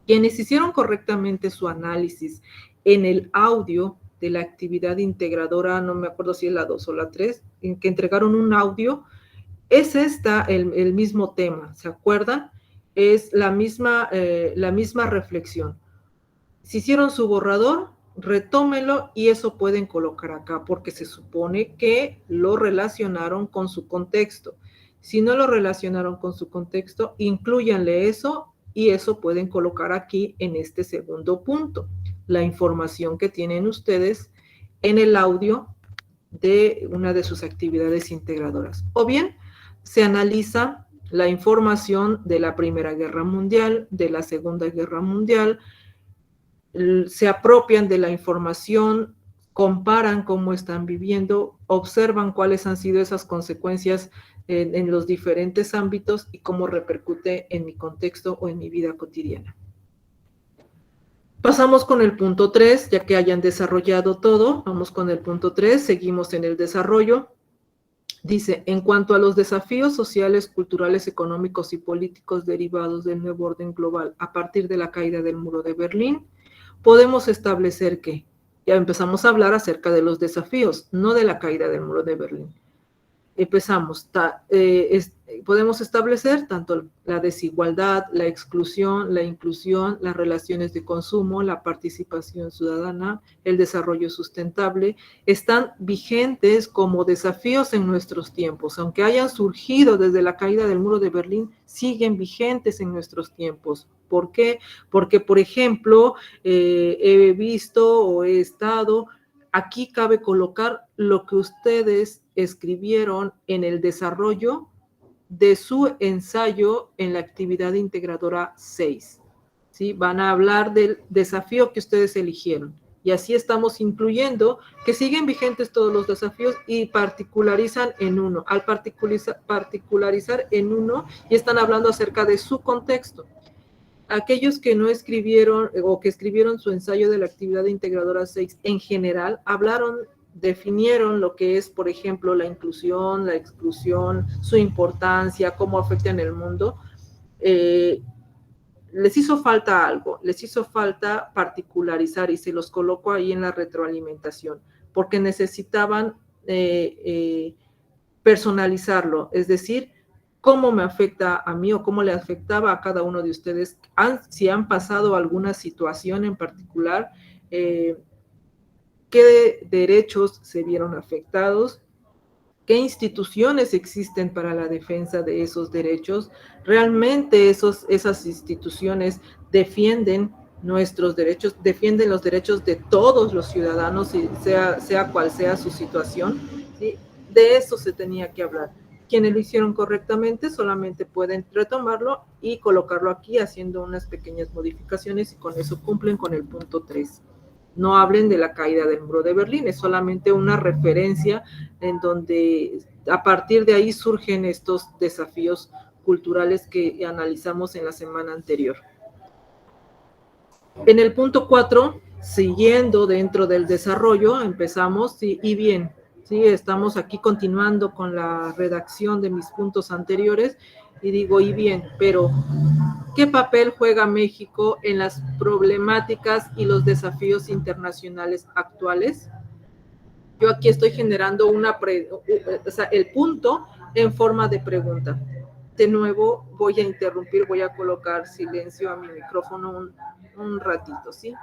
Quienes hicieron correctamente su análisis en el audio de la actividad integradora, no me acuerdo si es la 2 o la 3, en que entregaron un audio, es el mismo tema, ¿se acuerdan? Es la misma reflexión. Si hicieron su borrador, retómenlo y eso pueden colocar acá, porque se supone que lo relacionaron con su contexto. Si no lo relacionaron con su contexto, incluyanle eso y eso pueden colocar aquí en este segundo punto, la información que tienen ustedes en el audio de una de sus actividades integradoras. O bien, se analiza la información de la Primera Guerra Mundial, de la Segunda Guerra Mundial, se apropian de la información, comparan cómo están viviendo, observan cuáles han sido esas consecuencias en los diferentes ámbitos y cómo repercute en mi contexto o en mi vida cotidiana. Pasamos con el punto 3, ya que hayan desarrollado todo, vamos con el punto 3, seguimos en el desarrollo. Dice, en cuanto a los desafíos sociales, culturales, económicos y políticos derivados del nuevo orden global a partir de la caída del muro de Berlín, podemos establecer que, ya empezamos a hablar acerca de los desafíos, no de la caída del muro de Berlín. Empezamos, podemos establecer tanto la desigualdad, la exclusión, la inclusión, las relaciones de consumo, la participación ciudadana, el desarrollo sustentable, están vigentes como desafíos en nuestros tiempos. Aunque hayan surgido desde la caída del muro de Berlín, siguen vigentes en nuestros tiempos. ¿Por qué? Porque, por ejemplo, he visto o he estado, aquí cabe colocar lo que ustedes escribieron en el desarrollo de su ensayo en la actividad integradora 6. ¿Sí? Van a hablar del desafío que ustedes eligieron. Y así estamos incluyendo que siguen vigentes todos los desafíos y particularizan en uno. Al particularizar en uno, y están hablando acerca de su contexto. Aquellos que no escribieron o que escribieron su ensayo de la actividad integradora 6 en general, definieron lo que es, por ejemplo, la inclusión, la exclusión, su importancia, cómo afecta en el mundo. Les hizo falta algo, les hizo falta particularizar y se los coloco ahí en la retroalimentación, porque necesitaban personalizarlo, es decir, cómo me afecta a mí o cómo le afectaba a cada uno de ustedes, si han pasado alguna situación en particular, qué derechos se vieron afectados, qué instituciones existen para la defensa de esos derechos, realmente esas instituciones defienden nuestros derechos, defienden los derechos de todos los ciudadanos, sea cual sea su situación, ¿sí? De eso se tenía que hablar. Quienes lo hicieron correctamente solamente pueden retomarlo y colocarlo aquí haciendo unas pequeñas modificaciones y con eso cumplen con el punto 3. No hablen de la caída del muro de Berlín, es solamente una referencia en donde a partir de ahí surgen estos desafíos culturales que analizamos en la semana anterior. En el punto 4, siguiendo dentro del desarrollo, empezamos, y bien, ¿sí? Estamos aquí continuando con la redacción de mis puntos anteriores, y digo, y bien, pero ¿qué papel juega México en las problemáticas y los desafíos internacionales actuales? Yo aquí estoy generando el punto en forma de pregunta. De nuevo voy a interrumpir, voy a colocar silencio a mi micrófono un ratito, ¿sí?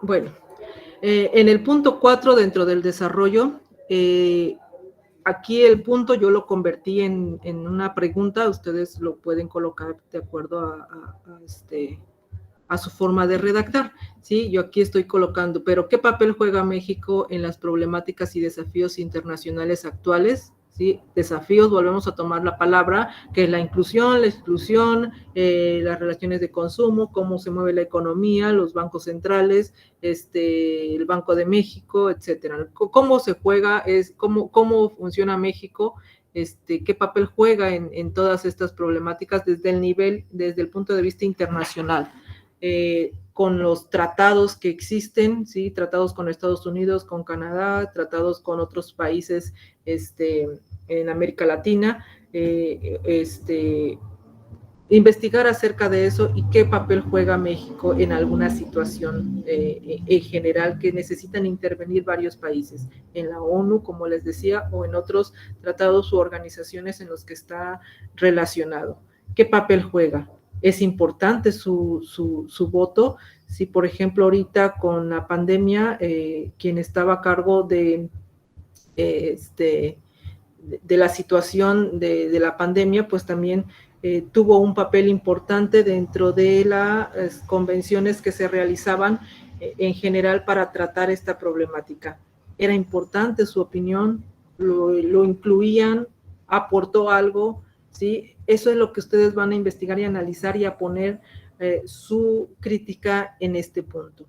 Bueno, En el punto 4, dentro del desarrollo, aquí el punto yo lo convertí en una pregunta, ustedes lo pueden colocar de acuerdo a su forma de redactar, ¿sí? Yo aquí estoy colocando, pero ¿qué papel juega México en las problemáticas y desafíos internacionales actuales? ¿Sí? Desafíos, volvemos a tomar la palabra, que es la inclusión, la exclusión, las relaciones de consumo, cómo se mueve la economía, los bancos centrales, el Banco de México, etcétera. ¿Cómo se juega? ¿Cómo funciona México? ¿Qué papel juega en todas estas problemáticas desde el punto de vista internacional? Con los tratados que existen, ¿sí? Tratados con Estados Unidos, con Canadá, tratados con otros países en América Latina, investigar acerca de eso y qué papel juega México en alguna situación en general que necesitan intervenir varios países, en la ONU, como les decía, o en otros tratados u organizaciones en los que está relacionado. ¿Qué papel juega? Es importante su voto. Si, por ejemplo, ahorita con la pandemia, quien estaba a cargo de la situación de la pandemia, pues también tuvo un papel importante dentro de las convenciones que se realizaban en general para tratar esta problemática. Era importante su opinión, lo incluían, aportó algo, ¿sí? Eso es lo que ustedes van a investigar y analizar y a poner su crítica en este punto.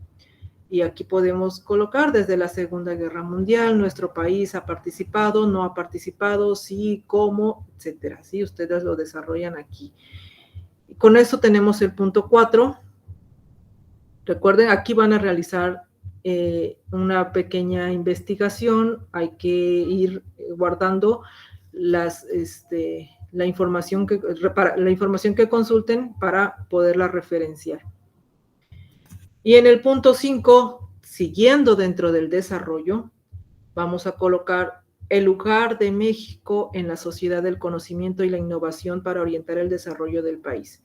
Y aquí podemos colocar desde la Segunda Guerra Mundial, nuestro país ha participado, no ha participado, sí, cómo, etcétera. ¿Sí? Ustedes lo desarrollan aquí. Y con eso tenemos el punto 4. Recuerden, aquí van a realizar una pequeña investigación. Hay que ir guardando la información que consulten para poderla referenciar. Y en el punto 5, siguiendo dentro del desarrollo, vamos a colocar el lugar de México en la sociedad del conocimiento y la innovación para orientar el desarrollo del país.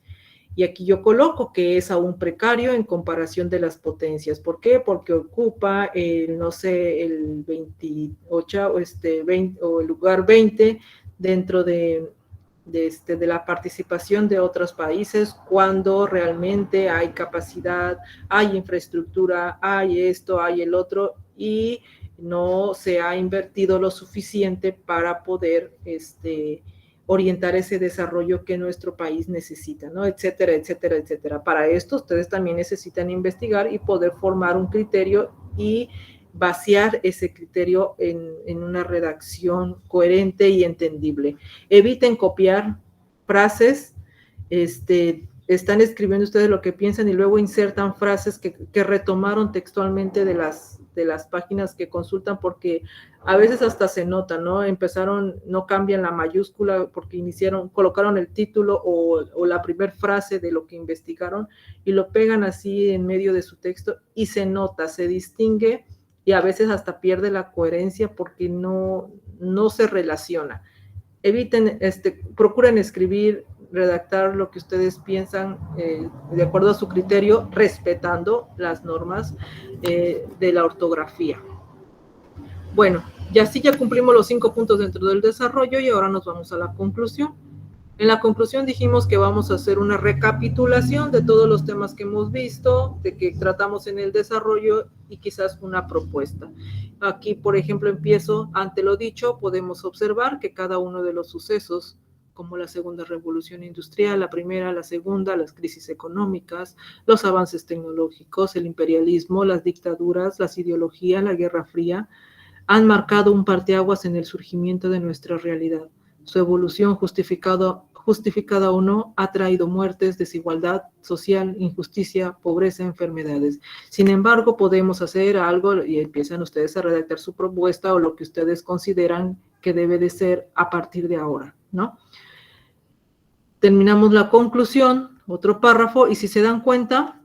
Y aquí yo coloco que es aún precario en comparación de las potencias. ¿Por qué? Porque ocupa el 28 o el lugar 20 dentro de la participación de otros países cuando realmente hay capacidad, hay infraestructura, hay esto, hay el otro, y no se ha invertido lo suficiente para poder orientar ese desarrollo que nuestro país necesita, ¿no? Etcétera, etcétera, etcétera. Para esto ustedes también necesitan investigar y poder formar un criterio y vaciar ese criterio en una redacción coherente y entendible. Eviten copiar frases, están escribiendo ustedes lo que piensan y luego insertan frases que retomaron textualmente de las páginas que consultan, porque a veces hasta se nota, ¿no? No cambian la mayúscula porque colocaron el título o la primera frase de lo que investigaron y lo pegan así en medio de su texto y se nota, se distingue y a veces hasta pierde la coherencia porque no se relaciona. Eviten, procuren escribir, redactar lo que ustedes piensan de acuerdo a su criterio, respetando las normas de la ortografía. Bueno, ya cumplimos los 5 puntos dentro del desarrollo y ahora nos vamos a la conclusión. En la conclusión dijimos que vamos a hacer una recapitulación de todos los temas que hemos visto, de que tratamos en el desarrollo y quizás una propuesta. Aquí, por ejemplo, empiezo, ante lo dicho, podemos observar que cada uno de los sucesos, como la segunda revolución industrial, la primera, la segunda, las crisis económicas, los avances tecnológicos, el imperialismo, las dictaduras, las ideologías, la Guerra Fría, han marcado un parteaguas en el surgimiento de nuestra realidad. Su evolución, justificada o no, ha traído muertes, desigualdad social, injusticia, pobreza, enfermedades. Sin embargo, podemos hacer algo y empiezan ustedes a redactar su propuesta o lo que ustedes consideran que debe de ser a partir de ahora, ¿no? Terminamos la conclusión, otro párrafo, y si se dan cuenta,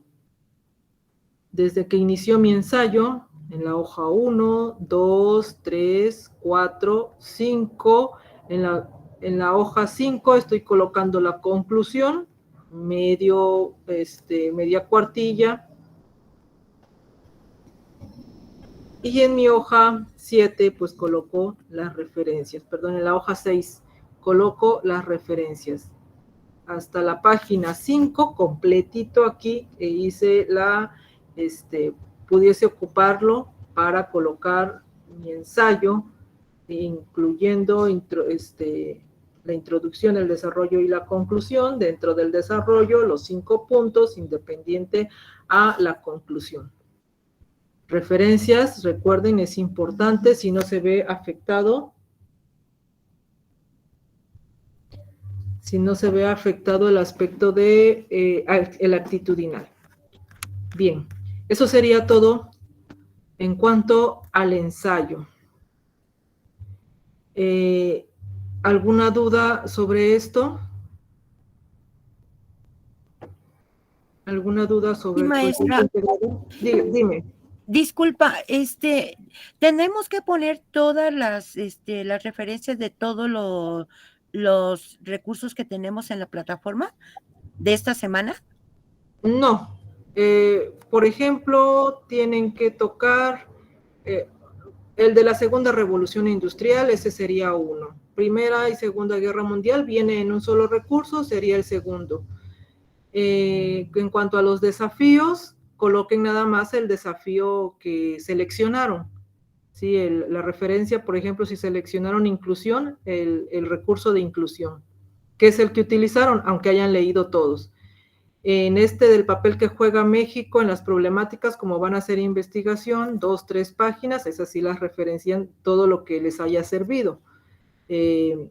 desde que inició mi ensayo, en la hoja 1, 2, 3, 4, 5, en la hoja 5 estoy colocando la conclusión, media cuartilla, Y en mi hoja 7, pues coloco las referencias. Perdón, en la hoja 6 coloco las referencias. Hasta la página 5, completito aquí, hice pudiese ocuparlo para colocar mi ensayo, incluyendo la introducción, el desarrollo y la conclusión. Dentro del desarrollo, los 5 puntos, independiente a la conclusión. Referencias, recuerden, es importante si no se ve afectado. Si no se ve afectado el aspecto de el actitudinal. Bien, eso sería todo en cuanto al ensayo. ¿Alguna duda sobre esto? ¿Alguna duda sobre Sí, el maestra. proyecto integrado? Dime. Disculpa, tenemos que poner todas las referencias de todos los recursos que tenemos en la plataforma de esta semana. No. Por ejemplo, tienen que tocar el de la Segunda Revolución Industrial, ese sería uno. Primera y Segunda Guerra Mundial viene en un solo recurso, sería el segundo. En cuanto a los desafíos, coloquen nada más el desafío que seleccionaron. ¿Sí? La referencia, por ejemplo, si seleccionaron inclusión, el recurso de inclusión, que es el que utilizaron, aunque hayan leído todos. En del papel que juega México, en las problemáticas, como van a hacer investigación, 2, 3 páginas, esas sí las referencian todo lo que les haya servido. Y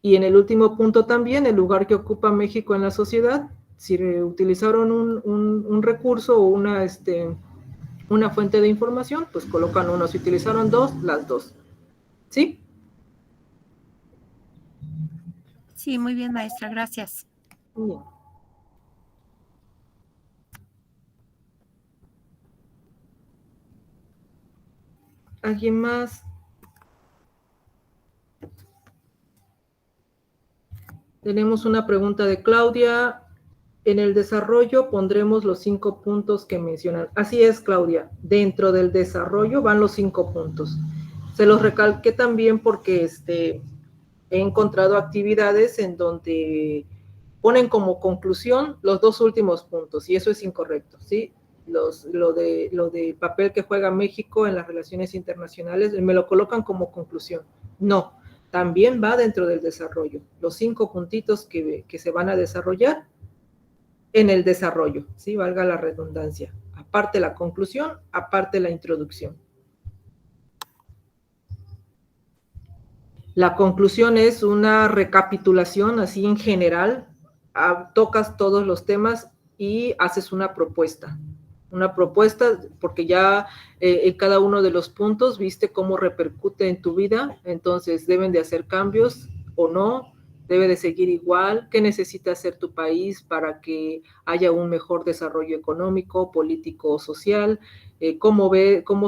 en el último punto también, el lugar que ocupa México en la sociedad, si utilizaron un recurso o una fuente de información, pues colocan uno. Si utilizaron dos, las dos. ¿Sí? Sí, muy bien, maestra, gracias. Bien. ¿Alguien más? Tenemos una pregunta de Claudia. En el desarrollo pondremos los 5 puntos que mencionan. Así es, Claudia. Dentro del desarrollo van los 5 puntos. Se los recalqué también porque he encontrado actividades en donde ponen como conclusión los 2 últimos puntos, y eso es incorrecto, ¿sí? Lo de papel que juega México en las relaciones internacionales, me lo colocan como conclusión. No, también va dentro del desarrollo. Los 5 puntitos que se van a desarrollar en el desarrollo, ¿sí? Valga la redundancia. Aparte la conclusión, aparte la introducción. La conclusión es una recapitulación así en general, tocas todos los temas y haces una propuesta. Una propuesta porque ya en cada uno de los puntos viste cómo repercute en tu vida, entonces deben de hacer cambios o no, debe de seguir igual, qué necesita hacer tu país para que haya un mejor desarrollo económico, político, social, cómo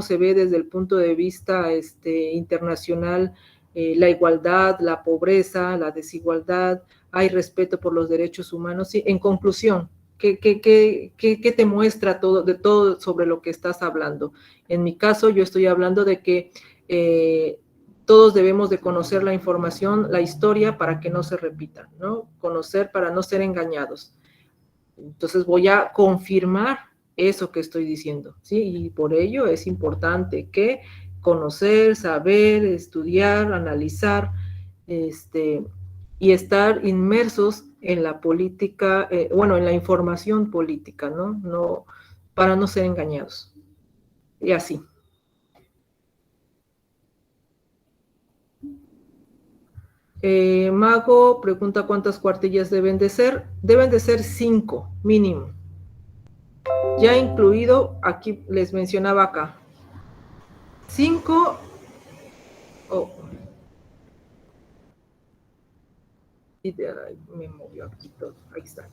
se ve desde el punto de vista internacional la igualdad, la pobreza, la desigualdad, hay respeto por los derechos humanos. Sí, en conclusión, ¿qué te muestra todo sobre lo que estás hablando? En mi caso, yo estoy hablando de que todos debemos de conocer la información, la historia, para que no se repita, ¿no? Conocer para no ser engañados. Entonces voy a confirmar eso que estoy diciendo, ¿sí? Y por ello es importante que conocer, saber, estudiar, analizar, y estar inmersos en la política, en la información política, ¿no? No, para no ser engañados. Y así. Mago pregunta cuántas cuartillas deben de ser. Deben de ser 5 mínimo. Ya incluido, aquí les mencionaba acá, 5, me movió aquí todo, ahí está.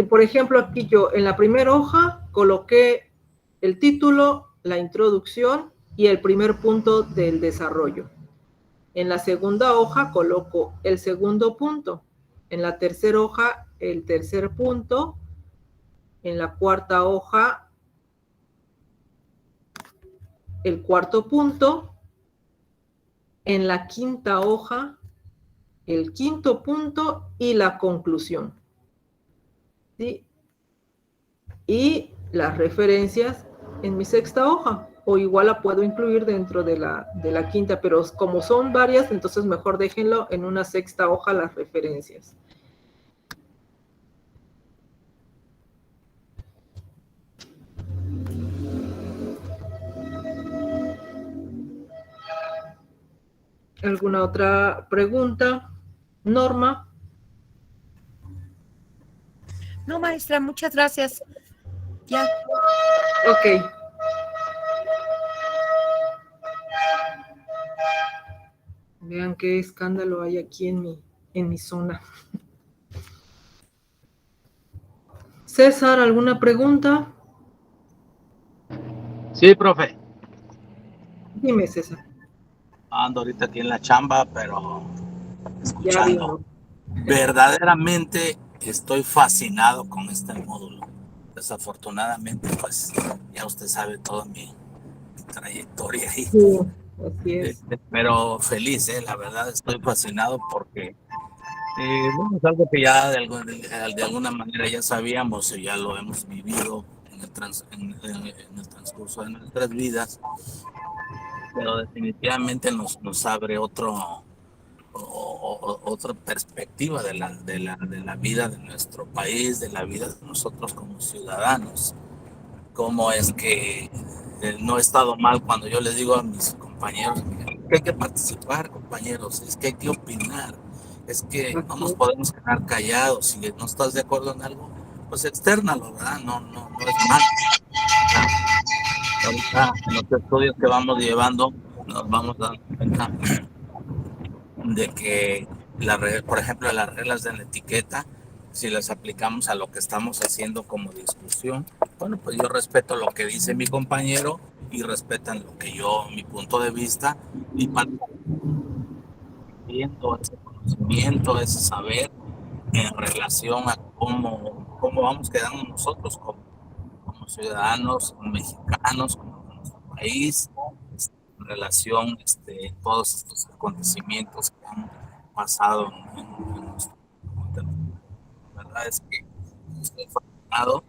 Por ejemplo, aquí yo en la primera hoja coloqué el título, la introducción y el primer punto del desarrollo. En la segunda hoja coloco el segundo punto. En la tercera hoja, el tercer punto. En la cuarta hoja, el cuarto punto, en la quinta hoja, el quinto punto y la conclusión. ¿Sí? Y las referencias en mi sexta hoja, o igual la puedo incluir dentro de la quinta, pero como son varias, entonces mejor déjenlo en una sexta hoja las referencias. ¿Alguna otra pregunta? Norma. No, maestra, muchas gracias. Ya. Ok. Vean qué escándalo hay aquí en mi zona. César, ¿alguna pregunta? Sí, profe. Dime, César. Ando ahorita aquí en la chamba, pero Ya vi, escuchando. ¿no? Verdaderamente estoy fascinado con este módulo. Desafortunadamente, pues ya usted sabe toda mi trayectoria ahí. Sí, así es. Pero feliz, la verdad estoy fascinado porque bueno, es algo que ya de alguna manera ya sabíamos y ya lo hemos vivido en el transcurso de nuestras vidas, pero definitivamente nos abre otra perspectiva de la vida de nuestro país, de la vida de nosotros como ciudadanos. Cómo es que no he estado mal cuando yo les digo a mis compañeros que hay que participar, compañeros, es que hay que opinar, es que no nos podemos quedar callados. Si no estás de acuerdo en algo, pues externalo, ¿verdad? No es mal. Ahorita en los estudios que vamos llevando nos vamos dando cuenta de que, por ejemplo, las reglas de la etiqueta, si las aplicamos a lo que estamos haciendo como discusión, bueno, pues yo respeto lo que dice mi compañero y respetan lo que mi punto de vista, y para ese conocimiento, ese saber en relación a cómo vamos quedando nosotros como ciudadanos mexicanos, como nuestro país, en relación a todos estos acontecimientos que han pasado en nuestro mundo. La verdad es que estoy fascinado,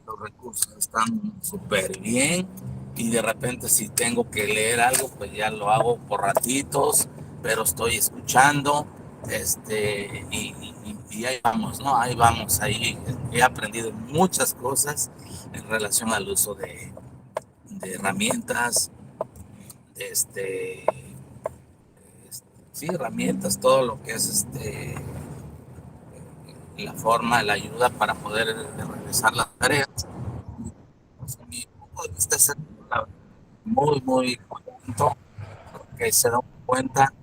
los recursos están súper bien, y de repente si tengo que leer algo, pues ya lo hago por ratitos, pero estoy escuchando, y ahí vamos, ¿no? Ahí vamos, ahí he aprendido muchas cosas en relación al uso de herramientas, sí, herramientas, todo lo que es la forma, la ayuda para poder realizar las tareas. Pues, mi punto de vista es muy contento, porque se dan cuenta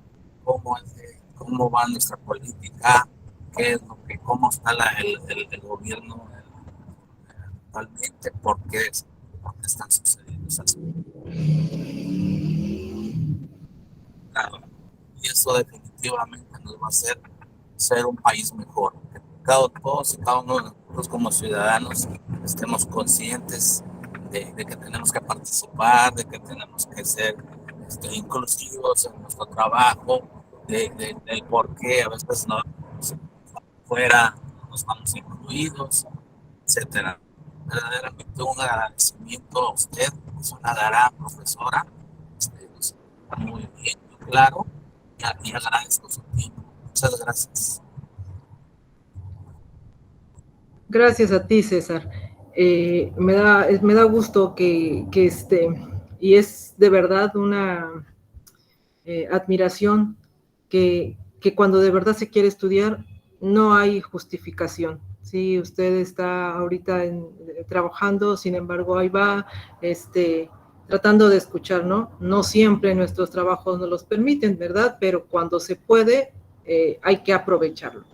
cómo va nuestra política, cómo está el gobierno actualmente, por qué están sucediendo esas cosas. Claro, y eso definitivamente nos va a hacer ser un país mejor. Que todos y cada uno de nosotros como ciudadanos estemos conscientes de que tenemos que participar, de que tenemos que ser inclusivos en nuestro trabajo, del por qué a veces no fuera no estamos incluidos, etcétera. Verdaderamente un agradecimiento a usted, es una gran profesora, muy bien, muy claro, y agradezco su tiempo. Muchas gracias. Gracias a ti, César. Me da gusto que y es de verdad una admiración que cuando de verdad se quiere estudiar no hay justificación. Sí, usted está ahorita trabajando, sin embargo, ahí va, tratando de escuchar, ¿no? No siempre nuestros trabajos nos los permiten, ¿verdad? Pero cuando se puede, hay que aprovecharlo.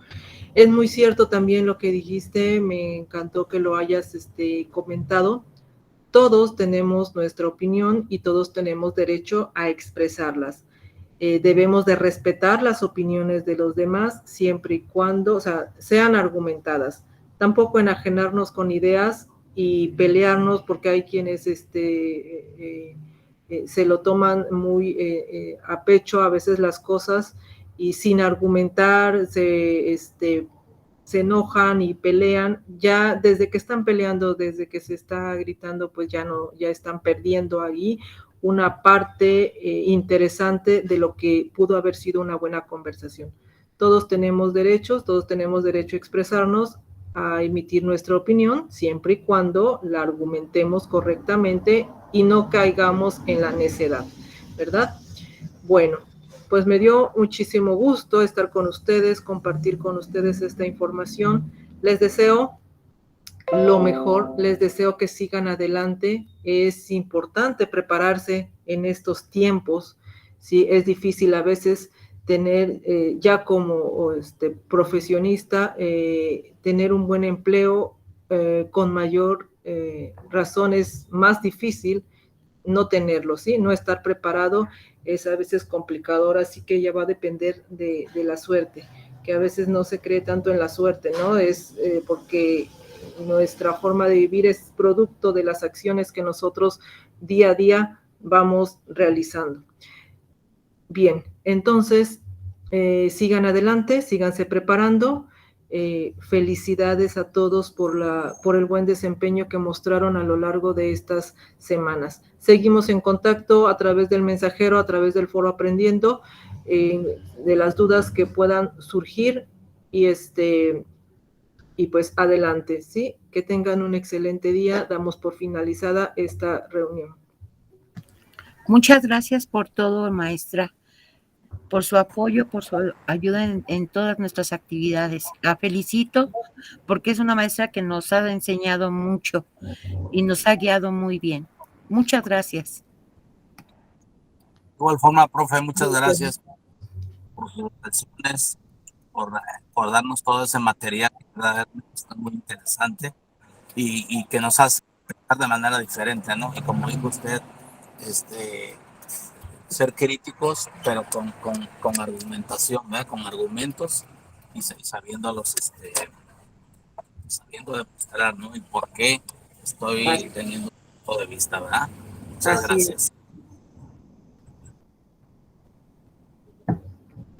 Es muy cierto también lo que dijiste, me encantó que lo hayas comentado. Todos tenemos nuestra opinión y todos tenemos derecho a expresarlas. Debemos de respetar las opiniones de los demás siempre y cuando, o sea, sean argumentadas. Tampoco enajenarnos con ideas y pelearnos porque hay quienes se lo toman muy a pecho a veces las cosas y sin argumentar se enojan y pelean. Ya desde que están peleando, desde que se está gritando, pues ya están perdiendo ahí una parte interesante de lo que pudo haber sido una buena conversación. Todos tenemos derechos, todos tenemos derecho a expresarnos, a emitir nuestra opinión, siempre y cuando la argumentemos correctamente y no caigamos en la necedad, ¿verdad? Bueno, pues me dio muchísimo gusto estar con ustedes, compartir con ustedes esta información. Les deseo lo mejor, les deseo que sigan adelante. Es importante prepararse en estos tiempos, ¿sí? Es difícil a veces tener ya como profesionista, tener un buen empleo con mayor razón es más difícil no tenerlo, ¿sí? No estar preparado es a veces complicador, así que ya va a depender de la suerte, que a veces no se cree tanto en la suerte, ¿no? Es porque nuestra forma de vivir es producto de las acciones que nosotros día a día vamos realizando. Bien, entonces, sigan adelante, síganse preparando. Felicidades a todos por el buen desempeño que mostraron a lo largo de estas semanas. Seguimos en contacto a través del mensajero, a través del foro Aprendiendo, de las dudas que puedan surgir y pues adelante, ¿sí? Que tengan un excelente día. Damos por finalizada esta reunión. Muchas gracias por todo, maestra, por su apoyo, por su ayuda en todas nuestras actividades. La felicito porque es una maestra que nos ha enseñado mucho y nos ha guiado muy bien. Muchas gracias. De igual forma, profe, muchas gracias por sus reflexiones, por darnos todo ese material que verdaderamente está muy interesante y que nos hace pensar de manera diferente, ¿no? Y como dijo usted, ser críticos, pero con argumentación, ¿verdad? Con argumentos y sabiendo demostrar, ¿no? Y por qué estoy teniendo un punto de vista, ¿verdad? Muchas gracias.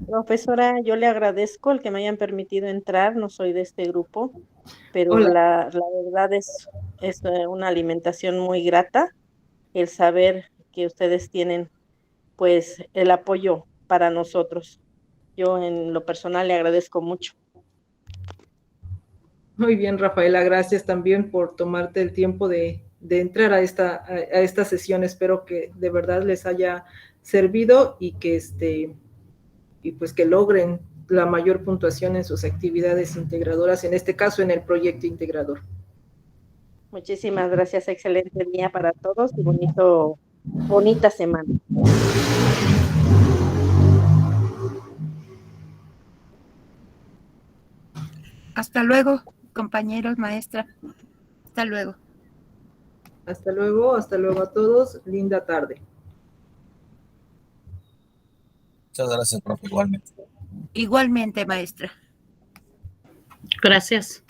Profesora, yo le agradezco el que me hayan permitido entrar, no soy de este grupo, pero Hola. la verdad es una alimentación muy grata el saber que ustedes tienen pues el apoyo para nosotros. Yo en lo personal le agradezco mucho. Muy bien, Rafaela, gracias también por tomarte el tiempo de entrar a esta sesión. Espero que de verdad les haya servido y que y pues que logren la mayor puntuación en sus actividades integradoras, en este caso en el proyecto integrador. Muchísimas gracias, excelente día para todos y bonita semana. Hasta luego, compañeros, maestra. Hasta luego. Hasta luego a todos. Linda tarde. Muchas gracias, profe, igualmente. Igualmente, maestra. Gracias.